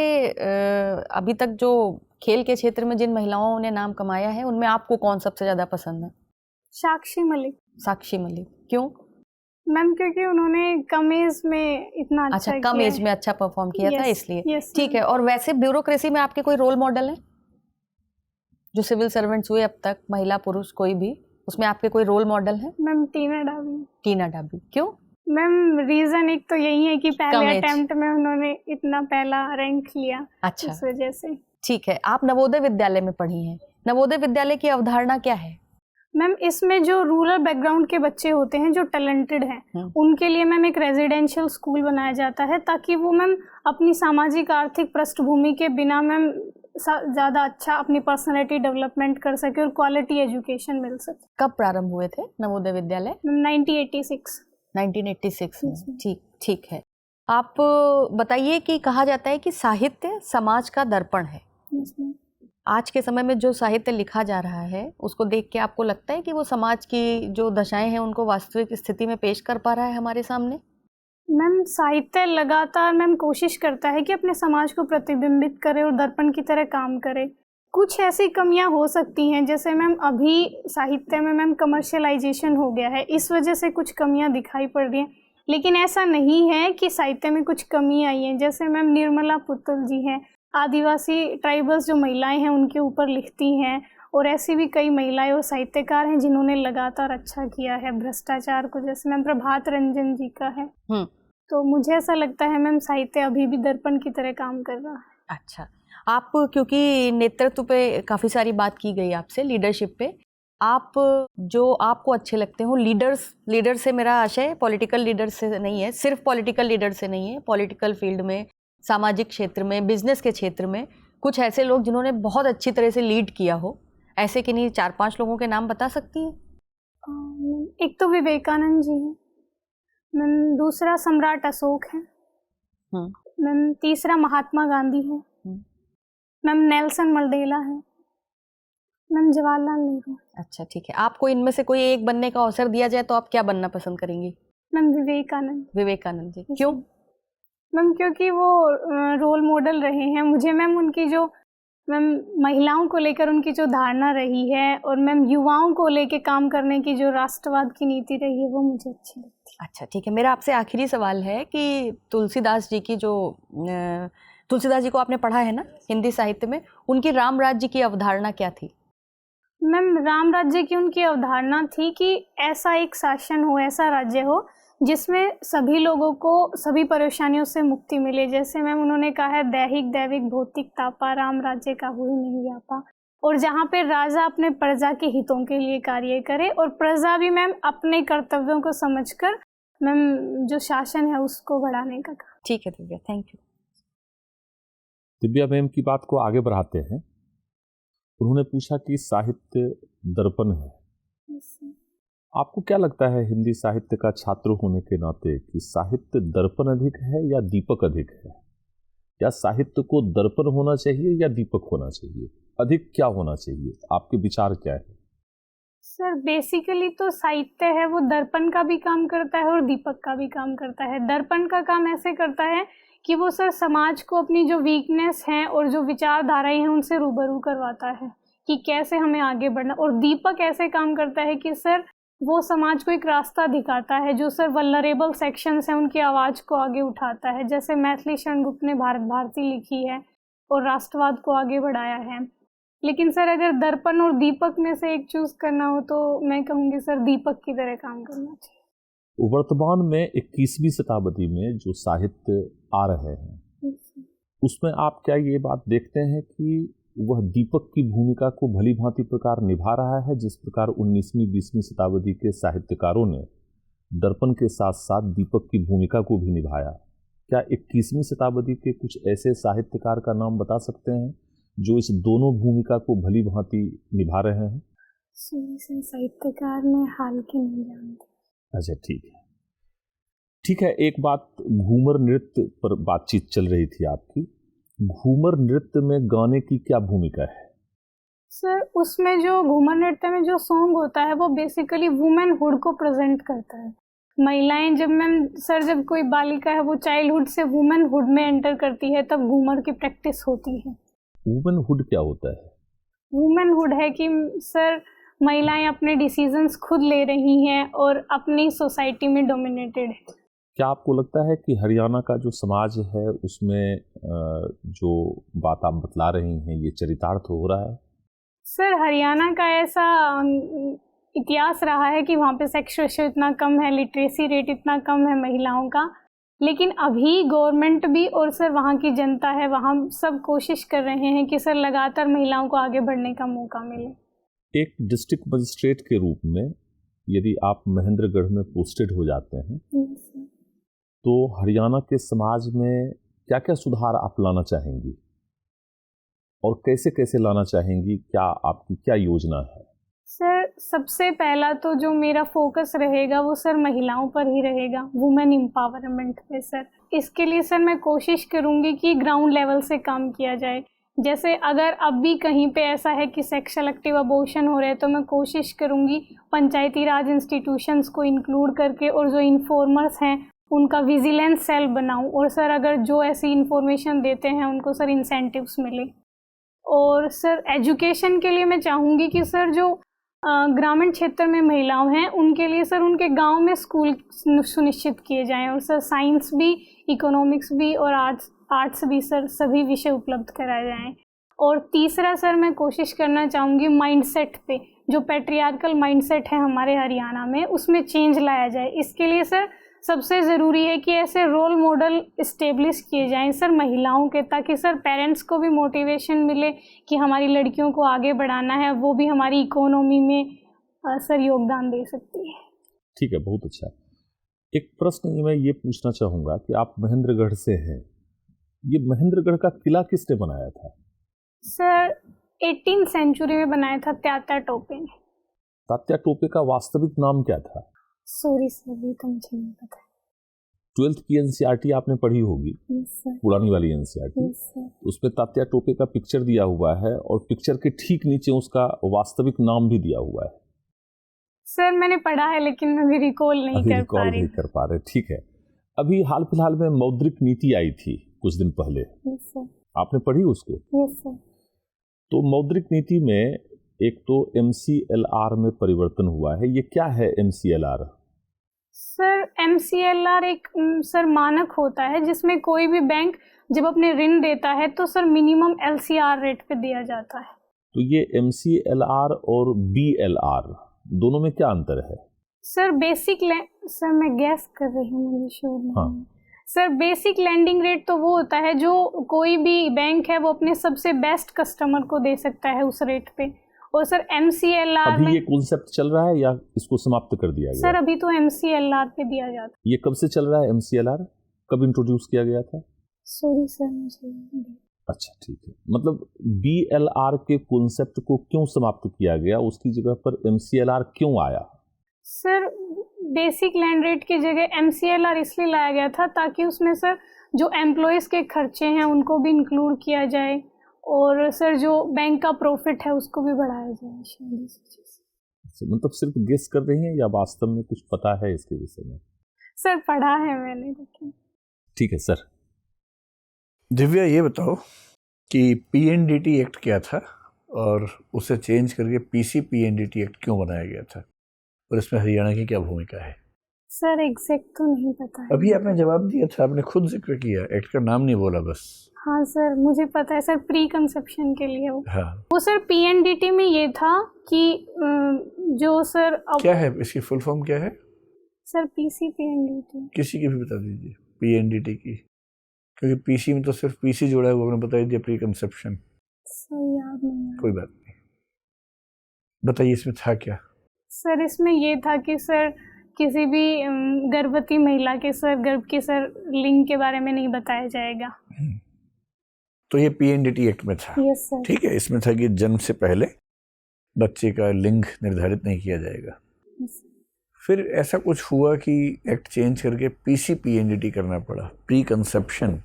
S5: अभी तक जो खेल के क्षेत्र में जिन महिलाओं ने नाम कमाया है, उनमें आपको कौन सबसे ज्यादा पसंद है?
S1: साक्षी मलिक।
S5: साक्षी मलिक, क्यों?
S1: मैम क्योंकि उन्होंने कम एज में इतना अच्छा
S5: कम एज में अच्छा परफॉर्म किया था, इसलिए। ठीक है। और वैसे ब्यूरोक्रेसी में आपके कोई रोल मॉडल है जो सिविल सर्वेंट्स हुए अब तक, महिला पुरुष कोई भी, उसमें आपके कोई रोल मॉडल है?
S1: मैम टीना डाबी।
S5: टीना डाबी, क्यों?
S1: मैम रीजन एक तो यही है कि पहले अटेम्प्ट में उन्होंने इतना पहला रैंक लिया।
S5: अच्छा,
S1: इस वजह से।
S5: ठीक है। आप नवोदय विद्यालय में पढ़ी हैं, नवोदय विद्यालय की अवधारणा क्या है?
S1: मैम इसमें जो रूरल बैकग्राउंड के बच्चे होते हैं जो टैलेंटेड हैं, उनके लिए मैम एक रेजिडेंशियल स्कूल बनाया जाता है, ताकि वो मैम अपनी सामाजिक आर्थिक पृष्ठभूमि के बिना मैम ज़्यादा अच्छा अपनी पर्सनैलिटी डेवलपमेंट कर सके और क्वालिटी एजुकेशन मिल सके।
S5: कब प्रारंभ हुए थे नवोदय विद्यालय?
S1: 1986
S5: में। ठीक है। आप बताइए कि कहा जाता है कि साहित्य समाज का दर्पण है। आज के समय में जो साहित्य लिखा जा रहा है, उसको देख के आपको लगता है कि वो समाज की जो दशाएं हैं उनको वास्तविक स्थिति में पेश कर पा रहा है हमारे सामने?
S1: मैम साहित्य लगातार मैम कोशिश करता है कि अपने समाज को प्रतिबिंबित करे और दर्पण की तरह काम करे। कुछ ऐसी कमियां हो सकती हैं, जैसे मैम अभी साहित्य में मैम कमर्शियलाइजेशन हो गया है, इस वजह से कुछ कमियां दिखाई पड़ रही हैं। लेकिन ऐसा नहीं है कि साहित्य में कुछ कमी आई है। जैसे मैम निर्मला पुतुल जी हैं, आदिवासी ट्राइबल्स जो महिलाएं हैं उनके ऊपर लिखती हैं, और ऐसी भी कई महिलाएं और साहित्यकार हैं जिन्होंने लगातार अच्छा किया है भ्रष्टाचार को। जैसे मैम प्रभात रंजन जी का है। तो मुझे ऐसा लगता है मैम साहित्य अभी भी दर्पण की तरह काम कर रहा है।
S5: अच्छा, आप क्योंकि नेतृत्व पे काफ़ी सारी बात की गई आपसे, लीडरशिप पे, आप जो आपको अच्छे लगते हो लीडर से मेरा आशय पॉलिटिकल लीडर से नहीं है, सिर्फ पॉलिटिकल लीडर से नहीं है, पॉलिटिकल फील्ड में, सामाजिक क्षेत्र में, बिजनेस के क्षेत्र में कुछ ऐसे लोग जिन्होंने बहुत अच्छी तरह से लीड किया हो, ऐसे कि नहीं 4-5 लोगों के नाम बता सकती हैं?
S1: एक तो विवेकानंद जी हैं मैम, दूसरा सम्राट अशोक है मैम, तीसरा महात्मा गांधी है मैम, नेल्सन मंडेला है मैम, जवाहरलाल नेहरू।
S5: अच्छा, ठीक है। आपको इनमें से कोई एक बनने का अवसर दिया जाए तो आप क्या बनना पसंद करेंगी?
S1: मैम विवेकानंद जी।
S5: क्यों?
S1: मैम क्योंकि वो रोल मॉडल रहे हैं मुझे मैम, उनकी जो मैम महिलाओं को लेकर उनकी जो धारणा रही है, और मैम युवाओं को लेकर काम करने की जो राष्ट्रवाद की नीति रही है, वो मुझे अच्छी लगती है।
S5: अच्छा, ठीक है। मेरा आपसे आखिरी सवाल है कि तुलसीदास जी को आपने पढ़ा है ना हिंदी साहित्य में, उनकी राम राज्य की अवधारणा क्या थी?
S1: मैम राम राज्य की उनकी अवधारणा थी कि ऐसा एक शासन हो, ऐसा राज्य हो जिसमें सभी लोगों को सभी परेशानियों से मुक्ति मिले। जैसे मैम उन्होंने कहा है, दैहिक दैविक भौतिक तापा, राम राज्य का हुई नहीं व्यापा। और जहाँ पे राजा अपने प्रजा के हितों के लिए कार्य करे और प्रजा भी मैम अपने कर्तव्यों को समझकर मैम जो शासन है उसको बढ़ाने का काम।
S5: ठीक है Divya, thank you.
S6: Divya ma'am की बात को आगे बढ़ाते हैं। उन्होंने पूछा कि साहित्य दर्पण है। आपको क्या लगता है हिंदी साहित्य का छात्र होने के नाते कि साहित्य दर्पण अधिक है या दीपक अधिक है? या साहित्य को दर्पण होना चाहिए या दीपक होना चाहिए? अधिक क्या होना चाहिए? आपके विचार क्या है?
S1: सर बेसिकली तो साहित्य है वो दर्पण का भी काम करता है और दीपक का भी काम करता है। दर्पण का काम ऐसे करता है कि वो सर समाज को अपनी जो वीकनेस हैं और जो विचारधाराएं हैं उनसे रूबरू करवाता है कि कैसे हमें आगे बढ़ना। और दीपक ऐसे काम करता है कि सर वो समाज को एक रास्ता दिखाता है, जो सर वल्नरेबल सेक्शंस हैं उनकी आवाज़ को आगे उठाता है। जैसे मैथिली शरण गुप्त ने भारत भारती लिखी है और राष्ट्रवाद को आगे बढ़ाया है। लेकिन सर अगर दर्पण और दीपक में से एक चूज करना हो तो मैं कहूँगी सर दीपक की तरह काम करना चाहिए।
S6: वर्तमान में 21वीं शताब्दी में जो साहित्य आ रहे हैं उसमें आप क्या ये बात देखते हैं कि वह दीपक की भूमिका को भली भांति प्रकार निभा रहा है जिस प्रकार 19वीं 20वीं शताब्दी के साहित्यकारों ने दर्पण के साथ साथ दीपक की भूमिका को भी निभाया? क्या 21वीं शताब्दी के कुछ ऐसे साहित्यकार का नाम बता सकते हैं जो इस दोनों भूमिका को भली भांति निभा रहे हैं?
S1: साहित्यकार में हाल के नहीं जानते।
S6: अच्छा, ठीक है। एक बात, घूमर नृत्य पर बातचीत चल रही थी आपकी। घूमर नृत्य में गाने की क्या भूमिका है?
S1: सर उसमें जो घूमर नृत्य में जो सॉन्ग होता है वो बेसिकली वुमेनहुड को प्रेजेंट करता है। महिलाएं जब कोई बालिका है वो चाइल्डहुड से वुमेनहुड में एंटर करती है तब घूमर की प्रैक्टिस होती है।
S6: वुमेनहुड क्या होता है?
S1: वुमेनहुड है कि सर महिलाएं अपने डिसीजंस खुद ले रही हैं और अपनी सोसाइटी में डोमिनेटेड है।
S6: क्या आपको लगता है कि हरियाणा का जो समाज है उसमें जो बात आप बतला रही हैं ये चरितार्थ हो रहा है?
S1: सर हरियाणा का ऐसा इतिहास रहा है कि वहाँ पे सेक्स रेशियो इतना कम है, लिटरेसी रेट इतना कम है महिलाओं का, लेकिन अभी गवर्नमेंट भी और सर वहाँ की जनता है वहाँ सब कोशिश कर रहे हैं कि सर लगातार महिलाओं को आगे बढ़ने का मौका मिले।
S6: एक डिस्ट्रिक्ट मजिस्ट्रेट के रूप में यदि आप महेंद्रगढ़ में पोस्टेड हो जाते हैं तो हरियाणा के समाज में क्या क्या सुधार आप लाना चाहेंगी और कैसे कैसे लाना चाहेंगी? क्या आपकी क्या योजना है?
S1: सर सबसे पहला तो जो मेरा फोकस रहेगा वो सर महिलाओं पर ही रहेगा, वुमेन एम्पावरमेंट पे सर। इसके लिए सर मैं कोशिश करूँगी कि ग्राउंड लेवल से काम किया जाए। जैसे अगर अब भी कहीं पे ऐसा है कि सेक्स सेलेक्टिव अबॉर्शन हो रहे हैं तो मैं कोशिश करूँगी पंचायती राज इंस्टीट्यूशंस को इंक्लूड करके और जो इन्फॉर्मर्स हैं उनका विजिलेंस सेल बनाऊं और सर अगर जो ऐसी इन्फॉर्मेशन देते हैं उनको सर इंसेंटिव्स मिले। और सर एजुकेशन के लिए मैं चाहूँगी कि सर जो ग्रामीण क्षेत्र में महिलाओं हैं उनके लिए सर उनके गांव में स्कूल सुनिश्चित किए जाएं और सर साइंस भी, इकोनॉमिक्स भी और आर्ट्स भी सर सभी विषय उपलब्ध कराए जाएं। और तीसरा सर मैं कोशिश करना चाहूँगी माइंडसेट पे, जो पैट्रियार्कल माइंडसेट है हमारे हरियाणा में उसमें चेंज लाया जाए। इसके लिए सर सबसे ज़रूरी है कि ऐसे रोल मॉडल इस्टेब्लिश किए जाएं सर महिलाओं के, ताकि सर पेरेंट्स को भी मोटिवेशन मिले कि हमारी लड़कियों को आगे बढ़ाना है, वो भी हमारी इकोनॉमी में सर योगदान दे सकती है।
S6: ठीक है, बहुत अच्छा। एक प्रश्न मैं ये पूछना चाहूँगा कि आप महेंद्रगढ़ से हैं, ये महेंद्रगढ़ का किला किसने बनाया था?
S1: सर 18वीं सेंचुरी में बनाया था तात्या टोपे ने।
S6: तात्या टोपे का वास्तविक नाम क्या था?
S1: सॉरी सर, ये तो मुझे नहीं पता।
S6: 12th की एनसीईआरटी आपने पढ़ी होगी, पुरानी वाली एनसीईआरटी, उसमें तात्या टोपे का पिक्चर दिया हुआ है और पिक्चर के ठीक नीचे उसका वास्तविक नाम भी दिया हुआ है।
S1: सर मैंने पढ़ा है लेकिन मैं भी रिकॉल नहीं कर पा रही।
S6: ठीक है। अभी हाल फिलहाल में मौद्रिक नीति आई थी कुछ दिन पहले, आपने पढ़ी उसको?
S1: Yes sir.
S6: तो मौद्रिक नीति में एक तो MCLR में परिवर्तन हुआ है, ये क्या है MCLR?
S1: सर MCLR एक सर मानक होता है जिसमें कोई भी बैंक जब अपने ऋण देता है तो सर मिनिमम LCR रेट पे दिया जाता है।
S6: तो ये MCLR और BLR दोनों में क्या अंतर है?
S1: सर सर मैं गैस कर रही हूँ, मुझे श्योर नहीं है। सर बेसिक लैंडिंग रेट तो वो होता है जो कोई भी बैंक है वो अपने सबसे बेस्ट कस्टमर को दे सकता है उस रेट पे। और सर MCLR
S6: अभी ये कॉन्सेप्ट चल रहा है या इसको समाप्त कर दिया गया?
S1: सर अभी तो MCLR पे दिया जाता है।
S6: ये कब से चल रहा है MCLR? कब इंट्रोड्यूस किया गया था?
S1: सॉरी सर, मुझे।
S6: अच्छा, ठीक है। मतलब BLR के कॉन्सेप्ट को क्यों समाप्त किया गया, उसकी जगह पर MCLR क्यों आया?
S1: सर बेसिक लैंड रेट की जगह MCLR इसलिए लाया गया था ताकि उसमें सर जो एम्प्लॉयज़ के खर्चे हैं उनको भी इंक्लूड किया जाए और सर जो बैंक का प्रॉफिट है उसको भी बढ़ाया जाए।
S6: मतलब सिर्फ गेस कर रही हैं या वास्तव में कुछ पता है इसके विषय में?
S1: सर पढ़ा है मैंने, लेकिन
S6: ठीक है सर।
S2: दिव्या ये बताओ कि PNDT एक्ट क्या था और उसे चेंज करके PC-PNDT एक्ट क्यों बनाया गया था और इसमें हरियाणा की क्या भूमिका है?
S1: सर एग्जैक्ट तो नहीं पता है।
S2: अभी आपने जवाब दिया था, आपने खुद जिक्र किया, एक्ट का नाम नहीं बोला बस।
S1: हाँ सर, मुझे पता है सर, प्री कंसेप्शन के लिए
S2: हाँ,
S1: वो सर पीएनडीटी में ये था कि जो सर
S2: क्या है इसकी फुल फॉर्म क्या है?
S1: Sir PC PNDT.
S2: किसी की भी बता दीजिए पीएनडीटी की, क्योंकि पीसी में तो सिर्फ पीसी जोड़ा है, वो आपने बता दिया प्री कंसेप्शन।
S1: सर याद नहीं
S2: कोई बात नहीं, बताइए इसमें था क्या?
S1: सर इसमें ये था कि सर किसी भी गर्भवती महिला के सर गर्भ के सर लिंग के बारे में नहीं बताया जाएगा।
S2: तो ये पीएनडीटी एक्ट में था।
S1: Yes sir.
S2: ठीक है, इसमें था कि जन्म से पहले बच्चे का लिंग निर्धारित नहीं किया जाएगा। फिर ऐसा कुछ हुआ कि एक्ट चेंज करके पीसी पीएनडीटी करना पड़ा, प्री कंसेप्शन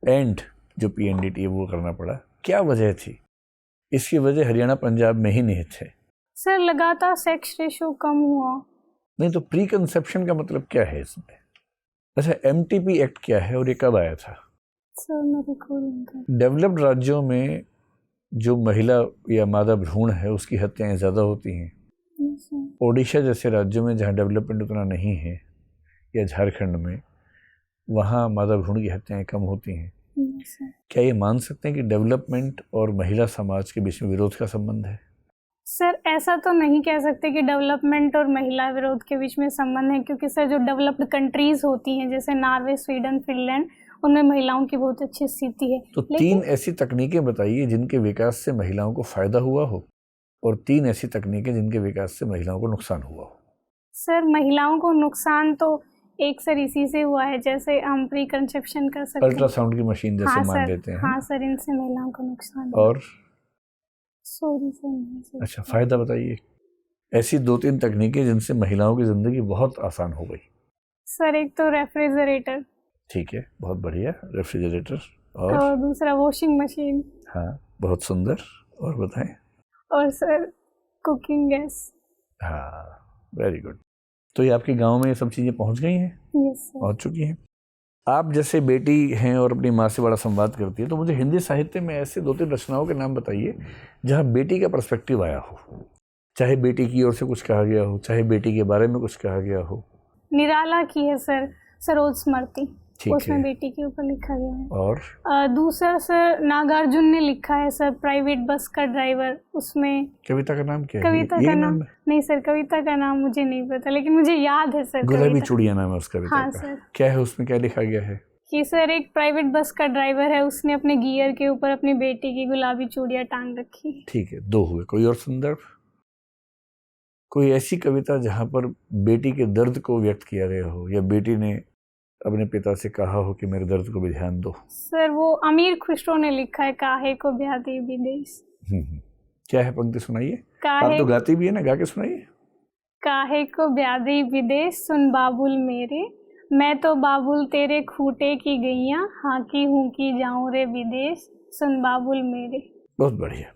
S2: एंड जो पीएनडीटी है वो करना पड़ा। क्या वजह थी? इसकी वजह हरियाणा पंजाब में ही नहीं थे
S1: सर, लगातार सेक्स रेशो कम हुआ।
S2: नहीं तो प्री कंसेप्शन का मतलब क्या है इसमें? अच्छा, एमटीपी एक्ट क्या है और ये कब आया था?
S1: सर मेरे को
S2: डेवलप्ड राज्यों में जो महिला या मादा भ्रूण है उसकी हत्याएं ज़्यादा होती हैं। ओडिशा जैसे राज्यों में जहाँ डेवलपमेंट उतना नहीं है, या झारखंड में, वहाँ मादा भ्रूण की हत्याएं कम होती हैं। क्या ये मान सकते हैं कि डेवलपमेंट और महिला समाज के बीच में विरोध का संबंध है?
S1: सर ऐसा तो नहीं कह सकते कि डेवलपमेंट और महिला विरोध के बीच में संबंध है, क्योंकि सर जो डेवलप्ड कंट्रीज होती हैं जैसे नॉर्वे, स्वीडन, फिनलैंड, उनमें महिलाओं की बहुत अच्छी स्थिति है।
S2: तो 3 ऐसी तकनीकें बताइए जिनके विकास से महिलाओं को फायदा हुआ हो, और 3 ऐसी तकनीकें जिनके विकास से महिलाओं को नुकसान हुआ हो।
S1: सर महिलाओं को नुकसान तो एक सर इसी से हुआ है, जैसे हम प्री कंसेप्शन कर सकते हैं,
S2: अल्ट्रासाउंड की मशीन जैसे
S1: हाँ
S2: मान
S1: सर,
S2: लेते हैं।
S1: हाँ सर, इनसे महिलाओं को नुकसान हुआ।
S2: और
S1: सॉरी सर।
S2: अच्छा, फायदा बताइए। ऐसी 2-3 तकनीकें जिनसे महिलाओं की जिंदगी बहुत आसान हो गई।
S1: सर एक तो रेफ्रिजरेटर,
S2: ठीक है, बहुत बढ़िया, रेफ्रिजरेटर।
S1: और दूसरा वॉशिंग मशीन।
S2: हाँ, बहुत सुंदर। और बताएं।
S1: और सर कुकिंग गैस।
S2: हाँ, वेरी गुड। तो ये आपके गांव में ये सब चीज़ें पहुंच गई हैं?
S1: Yes sir.
S2: पहुंच चुकी हैं। आप जैसे बेटी हैं और अपनी माँ से बड़ा संवाद करती है, तो मुझे हिंदी साहित्य में ऐसे 2-3 रचनाओं के नाम बताइए जहाँ बेटी का पर्सपेक्टिव आया हो, चाहे बेटी की ओर से कुछ कहा गया हो, चाहे बेटी के बारे में कुछ कहा गया हो।
S1: निराला की है सर, सरोज स्मृति,
S2: ठीक
S1: उसमें
S2: है।
S1: बेटी के ऊपर लिखा गया है।
S2: और
S1: दूसरा सर नागार्जुन ने लिखा है सर, प्राइवेट बस का ड्राइवर, उसमें
S2: कविता का नाम क्या है?
S1: कविता का नाम नहीं सर, कविता का नाम मुझे नहीं पता, लेकिन मुझे याद है सर।
S2: गुलाबी चूड़ियां नाम है उस कविता
S1: हाँ
S2: का।
S1: सर।
S2: क्या है उसमें, क्या लिखा गया है?
S1: कि सर एक प्राइवेट बस का ड्राइवर है, उसने अपने गियर के ऊपर अपनी बेटी की गुलाबी चूड़ियां टांग रखी।
S2: ठीक है, 2 हुए। कोई और संदर्भ? कोई ऐसी कविता जहाँ पर बेटी के दर्द को व्यक्त किया गया हो, या बेटी ने अपने पिता से कहा हो कि मेरे दर्द को भी ध्यान दो?
S1: सर वो अमीर खुसरो ने लिखा है, काहे को ब्याह विदेश।
S2: क्या है, पंक्ति सुनाइए। आप
S1: काहे
S2: तो गाती भी है ना, गा के सुनाइए।
S1: काहे को ब्याह विदेश, सुन बाबुल मेरे, मैं तो बाबुल तेरे खूटे की गैया, हाँ की हूँ की जाऊँ रे विदेश, सुन बाबुल मेरे।
S2: बहुत बढ़िया।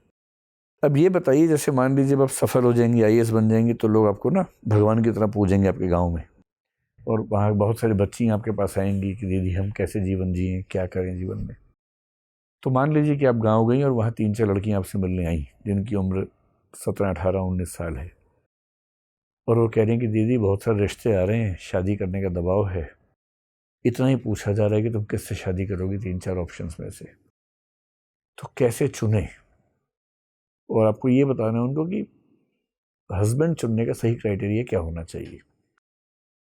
S2: अब ये बताइए, जैसे मान लीजिए जब आप सफल हो जाएंगी, आईएएस बन जाएंगी, तो लोग आपको ना भगवान की तरह पूजेंगे आपके गांव में, और वहाँ बहुत सारी बच्चियाँ आपके पास आएंगी कि दीदी हम कैसे जीवन जिएं, क्या करें जीवन में। तो मान लीजिए कि आप गांव गई और वहाँ 3-4 लड़कियाँ आपसे मिलने आई जिनकी उम्र 17, 18, 19 साल है, और वो कह रही हैं कि दीदी बहुत सारे रिश्ते आ रहे हैं, शादी करने का दबाव है, इतना ही पूछा जा रहा है कि तुम किससे शादी करोगी 3-4 ऑप्शंस में से, तो कैसे चुने? और आपको ये बताना है उनको कि हस्बैंड चुनने का सही क्राइटेरिया क्या होना चाहिए।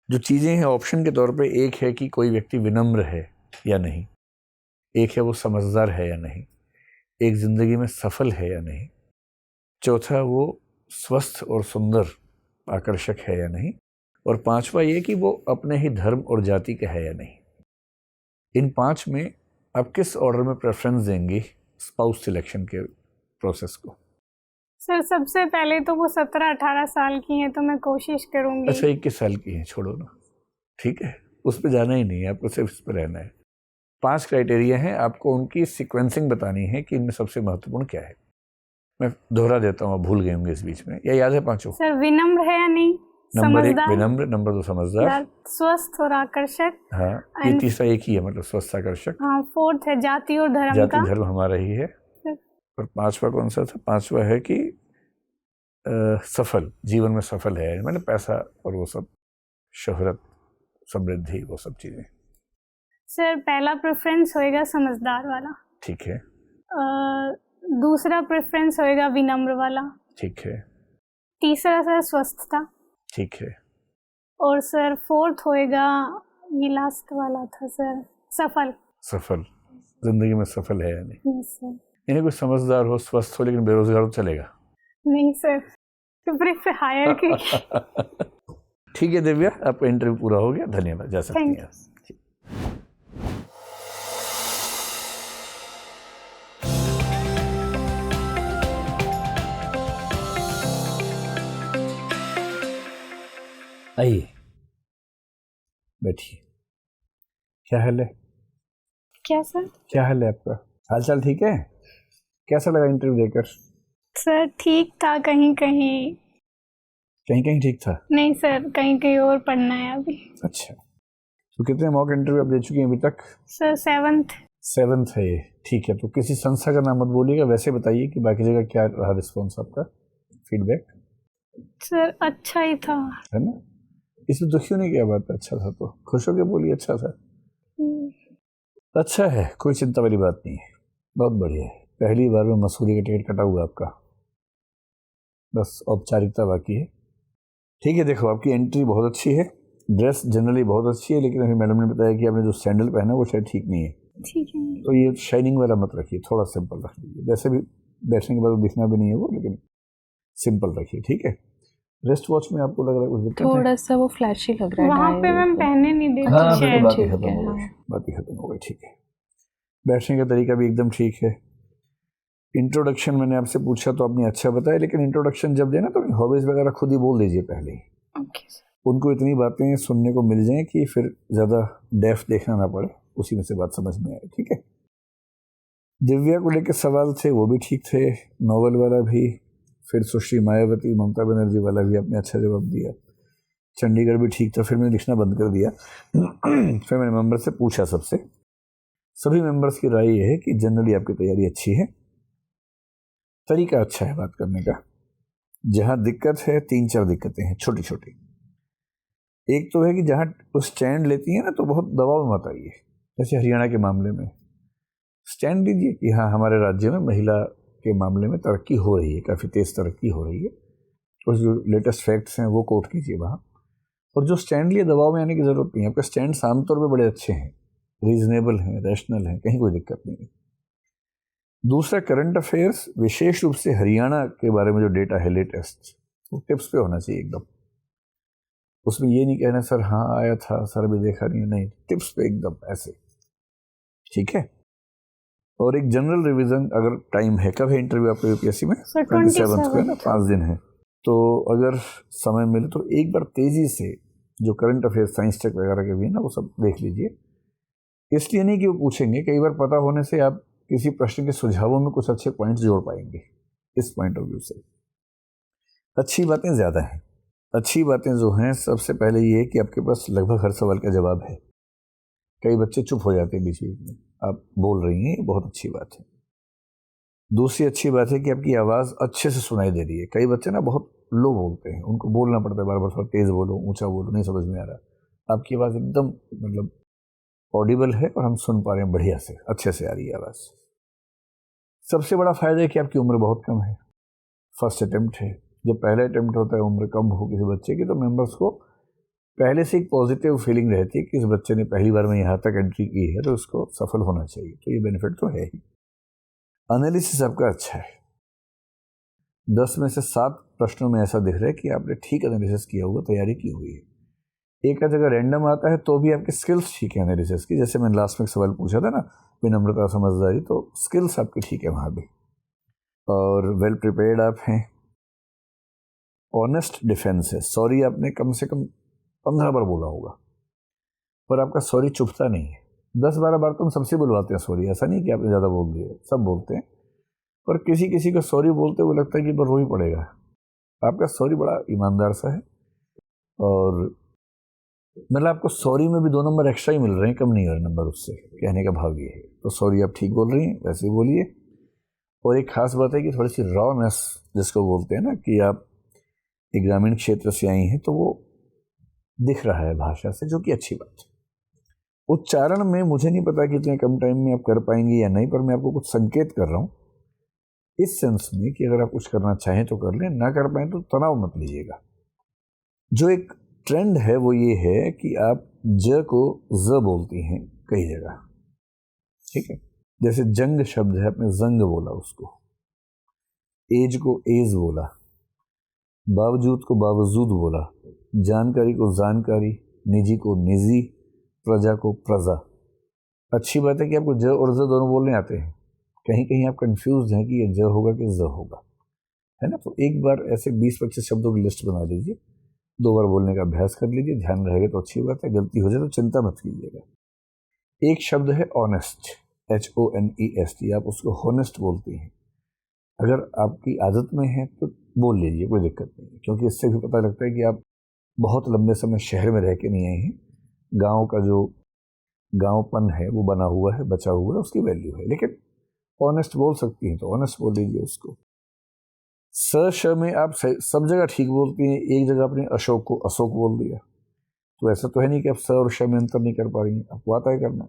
S2: जो चीज़ें हैं ऑप्शन के तौर पे, एक है कि कोई व्यक्ति विनम्र है या नहीं, एक है वो समझदार है या नहीं, एक ज़िंदगी में सफल है या नहीं, चौथा वो स्वस्थ और सुंदर आकर्षक है या नहीं, और 5वां ये कि वो अपने ही धर्म और जाति का है या नहीं। इन 5 में आप किस ऑर्डर में प्रेफरेंस देंगे स्पाउस सिलेक्शन के प्रोसेस को?
S1: सर सबसे पहले तो वो 17-18 साल की हैं, तो मैं कोशिश करूंगी।
S2: अच्छा, 21 साल की हैं, छोड़ो ना, ठीक है, उस पर जाना ही नहीं है आपको, सिर्फ इस पर रहना है। 5 क्राइटेरिया हैं, आपको उनकी सीक्वेंसिंग बतानी है कि इनमें सबसे महत्वपूर्ण क्या है। मैं दोहरा देता हूँ, आप भूल गए होंगे इस बीच में, या याद है 5?
S1: सर विनम्र है या नहीं,
S2: नंबर 1 विनम्र, नंबर 2 समझदार,
S1: स्वस्थ और आकर्षक,
S2: हाँ ये तीसरा एक ही है, मतलब स्वस्थ आकर्षक।
S1: हाँ, 4th है जाति और धर्म का,
S2: जाति धर्म हमारा ही है। और 5वां कौन सा था? 5वां है कि सफल, जीवन में सफल है, मैंने पैसा और वो सब, शोहरत, समृद्धि, वो सब चीज़ें।
S1: सर पहला प्रेफरेंस होएगा समझदार वाला।
S2: ठीक है।
S1: दूसरा प्रेफरेंस होएगा विनम्र वाला।
S2: ठीक है।
S1: तीसरा सर स्वस्थता।
S2: ठीक है।
S1: और सर फोर्थ होएगा, ये लास्ट वाला था सर, सफल।
S2: सफल, जिंदगी में सफल है यानी।
S1: Yes sir.
S2: यानी कोई समझदार हो, स्वस्थ हो, लेकिन बेरोजगार तो चलेगा
S1: नहीं सर, पे हायर की।
S2: ठीक है दिव्या, आपका इंटरव्यू पूरा हो गया, धन्यवाद, जा सकती हैं आप। आइए बैठिए। क्या हाल है?
S1: क्या सर?
S2: क्या हाल है आपका? हाल चाल ठीक है? कैसा लगा इंटरव्यू देकर?
S1: सर ठीक था, कहीं कहीं।
S2: कहीं कहीं ठीक था?
S1: नहीं सर, कहीं कहीं और पढ़ना है अभी।
S2: अच्छा, तो कितने मॉक इंटरव्यू आप दे चुकी हैं अभी तक?
S1: सर 7th
S2: है ये, ठीक है। तो किसी संस्था का नाम मत बोलिएगा, वैसे बताइए कि बाकी जगह क्या रहा रिस्पॉन्स आपका, फीडबैक?
S1: सर अच्छा ही था।
S2: है ना? इसमें दुखी होने की क्या बात है? अच्छा था तो खुश होकर बोलिए अच्छा था। अच्छा है, कोई चिंता वाली बात नहीं है, बहुत बढ़िया है। पहली बार में मसूरी का टिकट कटा हुआ आपका, बस औपचारिकता बाकी है। ठीक है, देखो आपकी एंट्री बहुत अच्छी है, ड्रेस जनरली बहुत अच्छी है, लेकिन अभी मैडम ने बताया कि आपने जो सैंडल पहना वो शायद ठीक नहीं है।
S1: ठीक है।
S2: तो ये शाइनिंग वाला मत रखिए, थोड़ा सिंपल रख लीजिए। वैसे भी बैठने के बाद दिखना भी नहीं है वो, लेकिन सिंपल रखिए, ठीक है। रेस्ट वॉच में आपको लग रहा है कुछ दिक्कत है?
S4: थोड़ा सा वो फ्लैशी लग रहा है।
S1: वहाँ पे मैम पहने नहीं देती।
S2: हाँ,
S1: शायद।
S2: बात ही खत्म हो गई, बात ही खत्म हो गई, ठीक है। बैठने का तरीका भी एकदम ठीक है। इंट्रोडक्शन मैंने आपसे पूछा तो आपने अच्छा बताया, लेकिन इंट्रोडक्शन जब देना तो हॉबीज वगैरह खुद ही बोल दीजिए पहले ही। उनको इतनी बातें सुनने को मिल जाएं कि फिर ज़्यादा डेफ देखना ना पड़े, उसी में से बात समझ में आए, ठीक है। दिव्या को लेकर सवाल थे, वो भी ठीक थे, नॉवल वाला भी, फिर सुश्री मायावती ममता बनर्जी वाला भी आपने अच्छा जवाब दिया, चंडीगढ़ भी ठीक था। फिर मैंने लिखना बंद कर दिया। फिर मैंने मेंबर से पूछा, सबसे, सभी मेंबर्स की राय ये है कि जनरली आपकी तैयारी अच्छी है, तरीका अच्छा है बात करने का। जहाँ दिक्कत है, 3-4 दिक्कतें हैं छोटी छोटी। एक तो है कि जहाँ वो स्टैंड लेती है ना, तो बहुत दबाव में मत आइए। जैसे हरियाणा के मामले में स्टैंड लीजिए कि हाँ हमारे राज्य में महिला के मामले में तरक्की हो रही है, काफ़ी तेज़ तरक्की हो रही है, और जो लेटेस्ट फैक्ट्स हैं वो कोट कीजिए वहाँ। और जो स्टैंड लिए दबाव में आने की ज़रूरत नहीं है, आपके स्टैंड आमतौर पर बड़े अच्छे हैं, रीजनेबल हैं, रैशनल हैं, कहीं कोई दिक्कत नहीं है। दूसरा, करंट अफेयर्स, विशेष रूप से हरियाणा के बारे में जो डेटा है लेटेस्ट, वो टिप्स पे होना चाहिए एकदम। उसमें ये नहीं कहना सर हाँ आया था सर अभी देखा नहीं, टिप्स पे एकदम ऐसे, ठीक है। और एक जनरल रिवीजन अगर टाइम है, कब है इंटरव्यू आपका यूपीएससी में? 27 को है ना, 5 दिन है। तो अगर समय मिले तो एक बार तेजी से जो करंट अफेयर साइंस टेक वगैरह के भी है ना, वो सब देख लीजिए। इसलिए नहीं कि वो पूछेंगे, कई बार पता होने से आप किसी प्रश्न के सुझावों में कुछ अच्छे पॉइंट्स जोड़ पाएंगे। इस पॉइंट ऑफ व्यू से अच्छी बातें ज़्यादा हैं। अच्छी बातें जो हैं, सबसे पहले ये है कि आपके पास लगभग हर सवाल का जवाब है। कई बच्चे चुप हो जाते हैं बीच बीच में, आप बोल रही हैं, ये बहुत अच्छी बात है। दूसरी अच्छी बात है कि आपकी आवाज़ अच्छे से सुनाई दे रही है। कई बच्चे ना बहुत लो बोलते हैं, उनको बोलना पड़ता है बार बार, थोड़ा तेज़ बोलो, ऊंचा बोलो, नहीं समझ में आ रहा। आपकी आवाज़ एकदम मतलब ऑडिबल है और हम सुन पा रहे हैं बढ़िया से, अच्छे से आ रही है आवाज़। सबसे बड़ा फ़ायदा है कि आपकी उम्र बहुत कम है, फर्स्ट अटेम्प्ट है। जब पहला अटेम्प्ट होता है, उम्र कम हो किसी बच्चे की, तो मेंबर्स को पहले से एक पॉजिटिव फीलिंग रहती है कि इस बच्चे ने पहली बार में यहाँ तक एंट्री की है तो उसको सफल होना चाहिए। तो ये बेनिफिट तो है ही। एनालिसिस आपका अच्छा है, 10 में से 7 प्रश्नों में ऐसा दिख रहा है कि आपने ठीक एनालिसिस किया हुआ, तैयारी की हुई है। एक जगह रैंडम आता है तो भी आपकी स्किल्स ठीक है एनालिसिस की। जैसे मैंने लास्ट में एक सवाल पूछा था ना, विनम्रता, समझदारी, तो स्किल्स आपकी ठीक है वहाँ भी, और वेल प्रिपेयर्ड आप हैं। ऑनेस्ट डिफेंस है, सॉरी आपने कम से कम 15 बार बोला होगा, पर आपका सॉरी चुभता नहीं है। 10-12 बार तो हम सबसे बुलवाते हैं सॉरी, ऐसा नहीं कि आपने ज़्यादा बोल दिया, सब बोलते हैं, पर किसी किसी को सॉरी बोलते हुए लगता है कि रो ही पड़ेगा। आपका सॉरी बड़ा ईमानदार सा है, और मतलब आपको सॉरी में भी 2 नंबर एक्स्ट्रा ही मिल रहे हैं, कम नहीं हो रहे नंबर उससे, कहने का भाव ये है। तो सॉरी आप ठीक बोल रही हैं, वैसे ही बोलिए। और एक खास बात है कि थोड़ी सी रॉनेस जिसको बोलते हैं ना, कि आप एक ग्रामीण क्षेत्र से आई हैं, तो वो दिख रहा है भाषा से, जो कि अच्छी बात है। उच्चारण में मुझे नहीं पता कि इतने कम टाइम में आप कर पाएंगे या नहीं, पर मैं आपको कुछ संकेत कर रहा हूँ इस सेंस में कि अगर आप कुछ करना चाहें तो कर लें, ना कर पाएं तो तनाव मत लीजिएगा। जो एक ट्रेंड है वो ये है कि आप ज को ज बोलती हैं कई जगह, ठीक है। जैसे जंग शब्द है, आपने जंग बोला उसको, एज को एज बोला, बावजूद को बावजूद बोला, जानकारी को जानकारी, निजी को निजी, प्रजा को प्रजा। अच्छी बात है कि आपको ज और ज दोनों बोलने आते हैं। कहीं कहीं आप कंफ्यूज हैं कि ये ज होगा कि ज होगा, है ना। तो एक बार ऐसे 20-25 शब्दों की लिस्ट बना लीजिए, 2 बार बोलने का अभ्यास कर लीजिए, ध्यान रहेगा तो अच्छी बात है, गलती हो जाए तो चिंता मत कीजिएगा। एक शब्द है ऑनेस्ट, HONEST, आप उसको हॉनेस्ट बोलती हैं। अगर आपकी आदत में है तो बोल लीजिए, कोई दिक्कत नहीं है, क्योंकि इससे भी पता लगता है कि आप बहुत लंबे समय शहर में रह के नहीं आए हैं। गांव का जो गांवपन है वो बना हुआ है, बचा हुआ है, उसकी वैल्यू है। लेकिन ऑनेस्ट बोल सकती हैं तो ऑनेस्ट बोल लीजिए उसको। स श में आप सब जगह ठीक बोलती हैं, एक जगह आपने अशोक को अशोक बोल दिया, तो ऐसा तो है नहीं कि आप स और श में अंतर नहीं कर पा रही हैं, आपको आता है करना,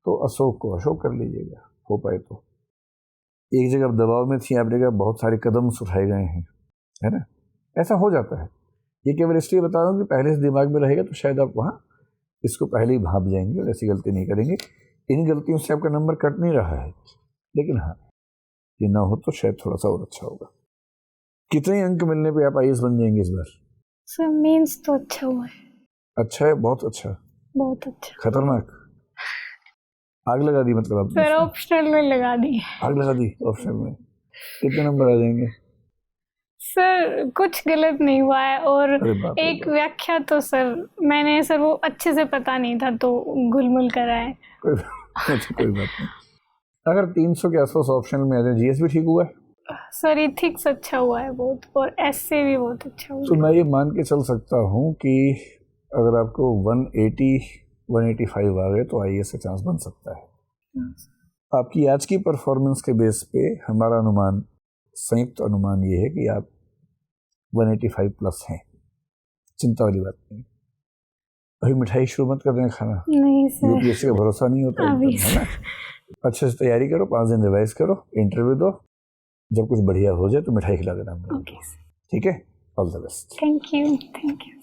S2: तो अशोक को अशोक कर लीजिएगा हो पाए तो। एक जगह आप दबाव में थी, आपने कहा बहुत सारे कदम उठाए गए हैं, है ना, ऐसा हो जाता है। ये केवल इसलिए बता रहा हूँ कि पहले से दिमाग में रहेगा तो शायद आप वहाँ इसको पहले ही भाप जाएंगे और ऐसी गलती नहीं करेंगे। इन गलतियों से आपका नंबर कट नहीं रहा है, लेकिन हाँ, ये ना हो तो शायद थोड़ा सा और अच्छा होगा। कितने अंक मिलने पे आप IAS बन जाएंगे इस बार?
S1: सर मेंस तो अच्छा हुआ है।
S2: अच्छा है, बहुत अच्छा,
S1: बहुत अच्छा।
S2: खतरनाक, आग लगा दी मतलब आपने?
S1: सर ऑप्शनल में लगा दी।
S2: आग लगा दी ऑप्शनल में? कितने नंबर आ जाएंगे?
S1: सर कुछ गलत नहीं हुआ है, और
S2: अरे बाप रे
S1: एक
S2: बाप।
S1: व्याख्या तो सर मैंने सर वो अच्छे से पता नहीं था तो घुलमुल करा है।
S2: कोई बात नहीं। अगर 300 के आसपास ऑप्शनल में आ जाए, GS भी ठीक हुआ है
S1: सर, इथिक्स अच्छा हुआ है बहुत, और ऐसे भी बहुत अच्छा हुआ
S2: तो
S1: है।
S2: मैं ये मान के चल सकता हूँ कि अगर आपको 180-185 आ गए तो IAS का चांस बन सकता है। आपकी आज की परफॉर्मेंस के बेस पे हमारा अनुमान, संयुक्त अनुमान ये है कि आप 185 प्लस हैं, चिंता वाली बात नहीं। अभी मिठाई शुरू मत कर दें खाना,
S1: नहीं सर,
S2: UPSC का भरोसा नहीं होता
S1: अभी
S2: एकदम, है ना। अच्छे से तैयारी करो, 5 दिन रिवाइज करो, इंटरव्यू दो, जब कुछ बढ़िया हो जाए तो मिठाई खिला देना हम लोगों को,
S1: ओके सर,
S2: ठीक है। All the best.
S1: Thank you.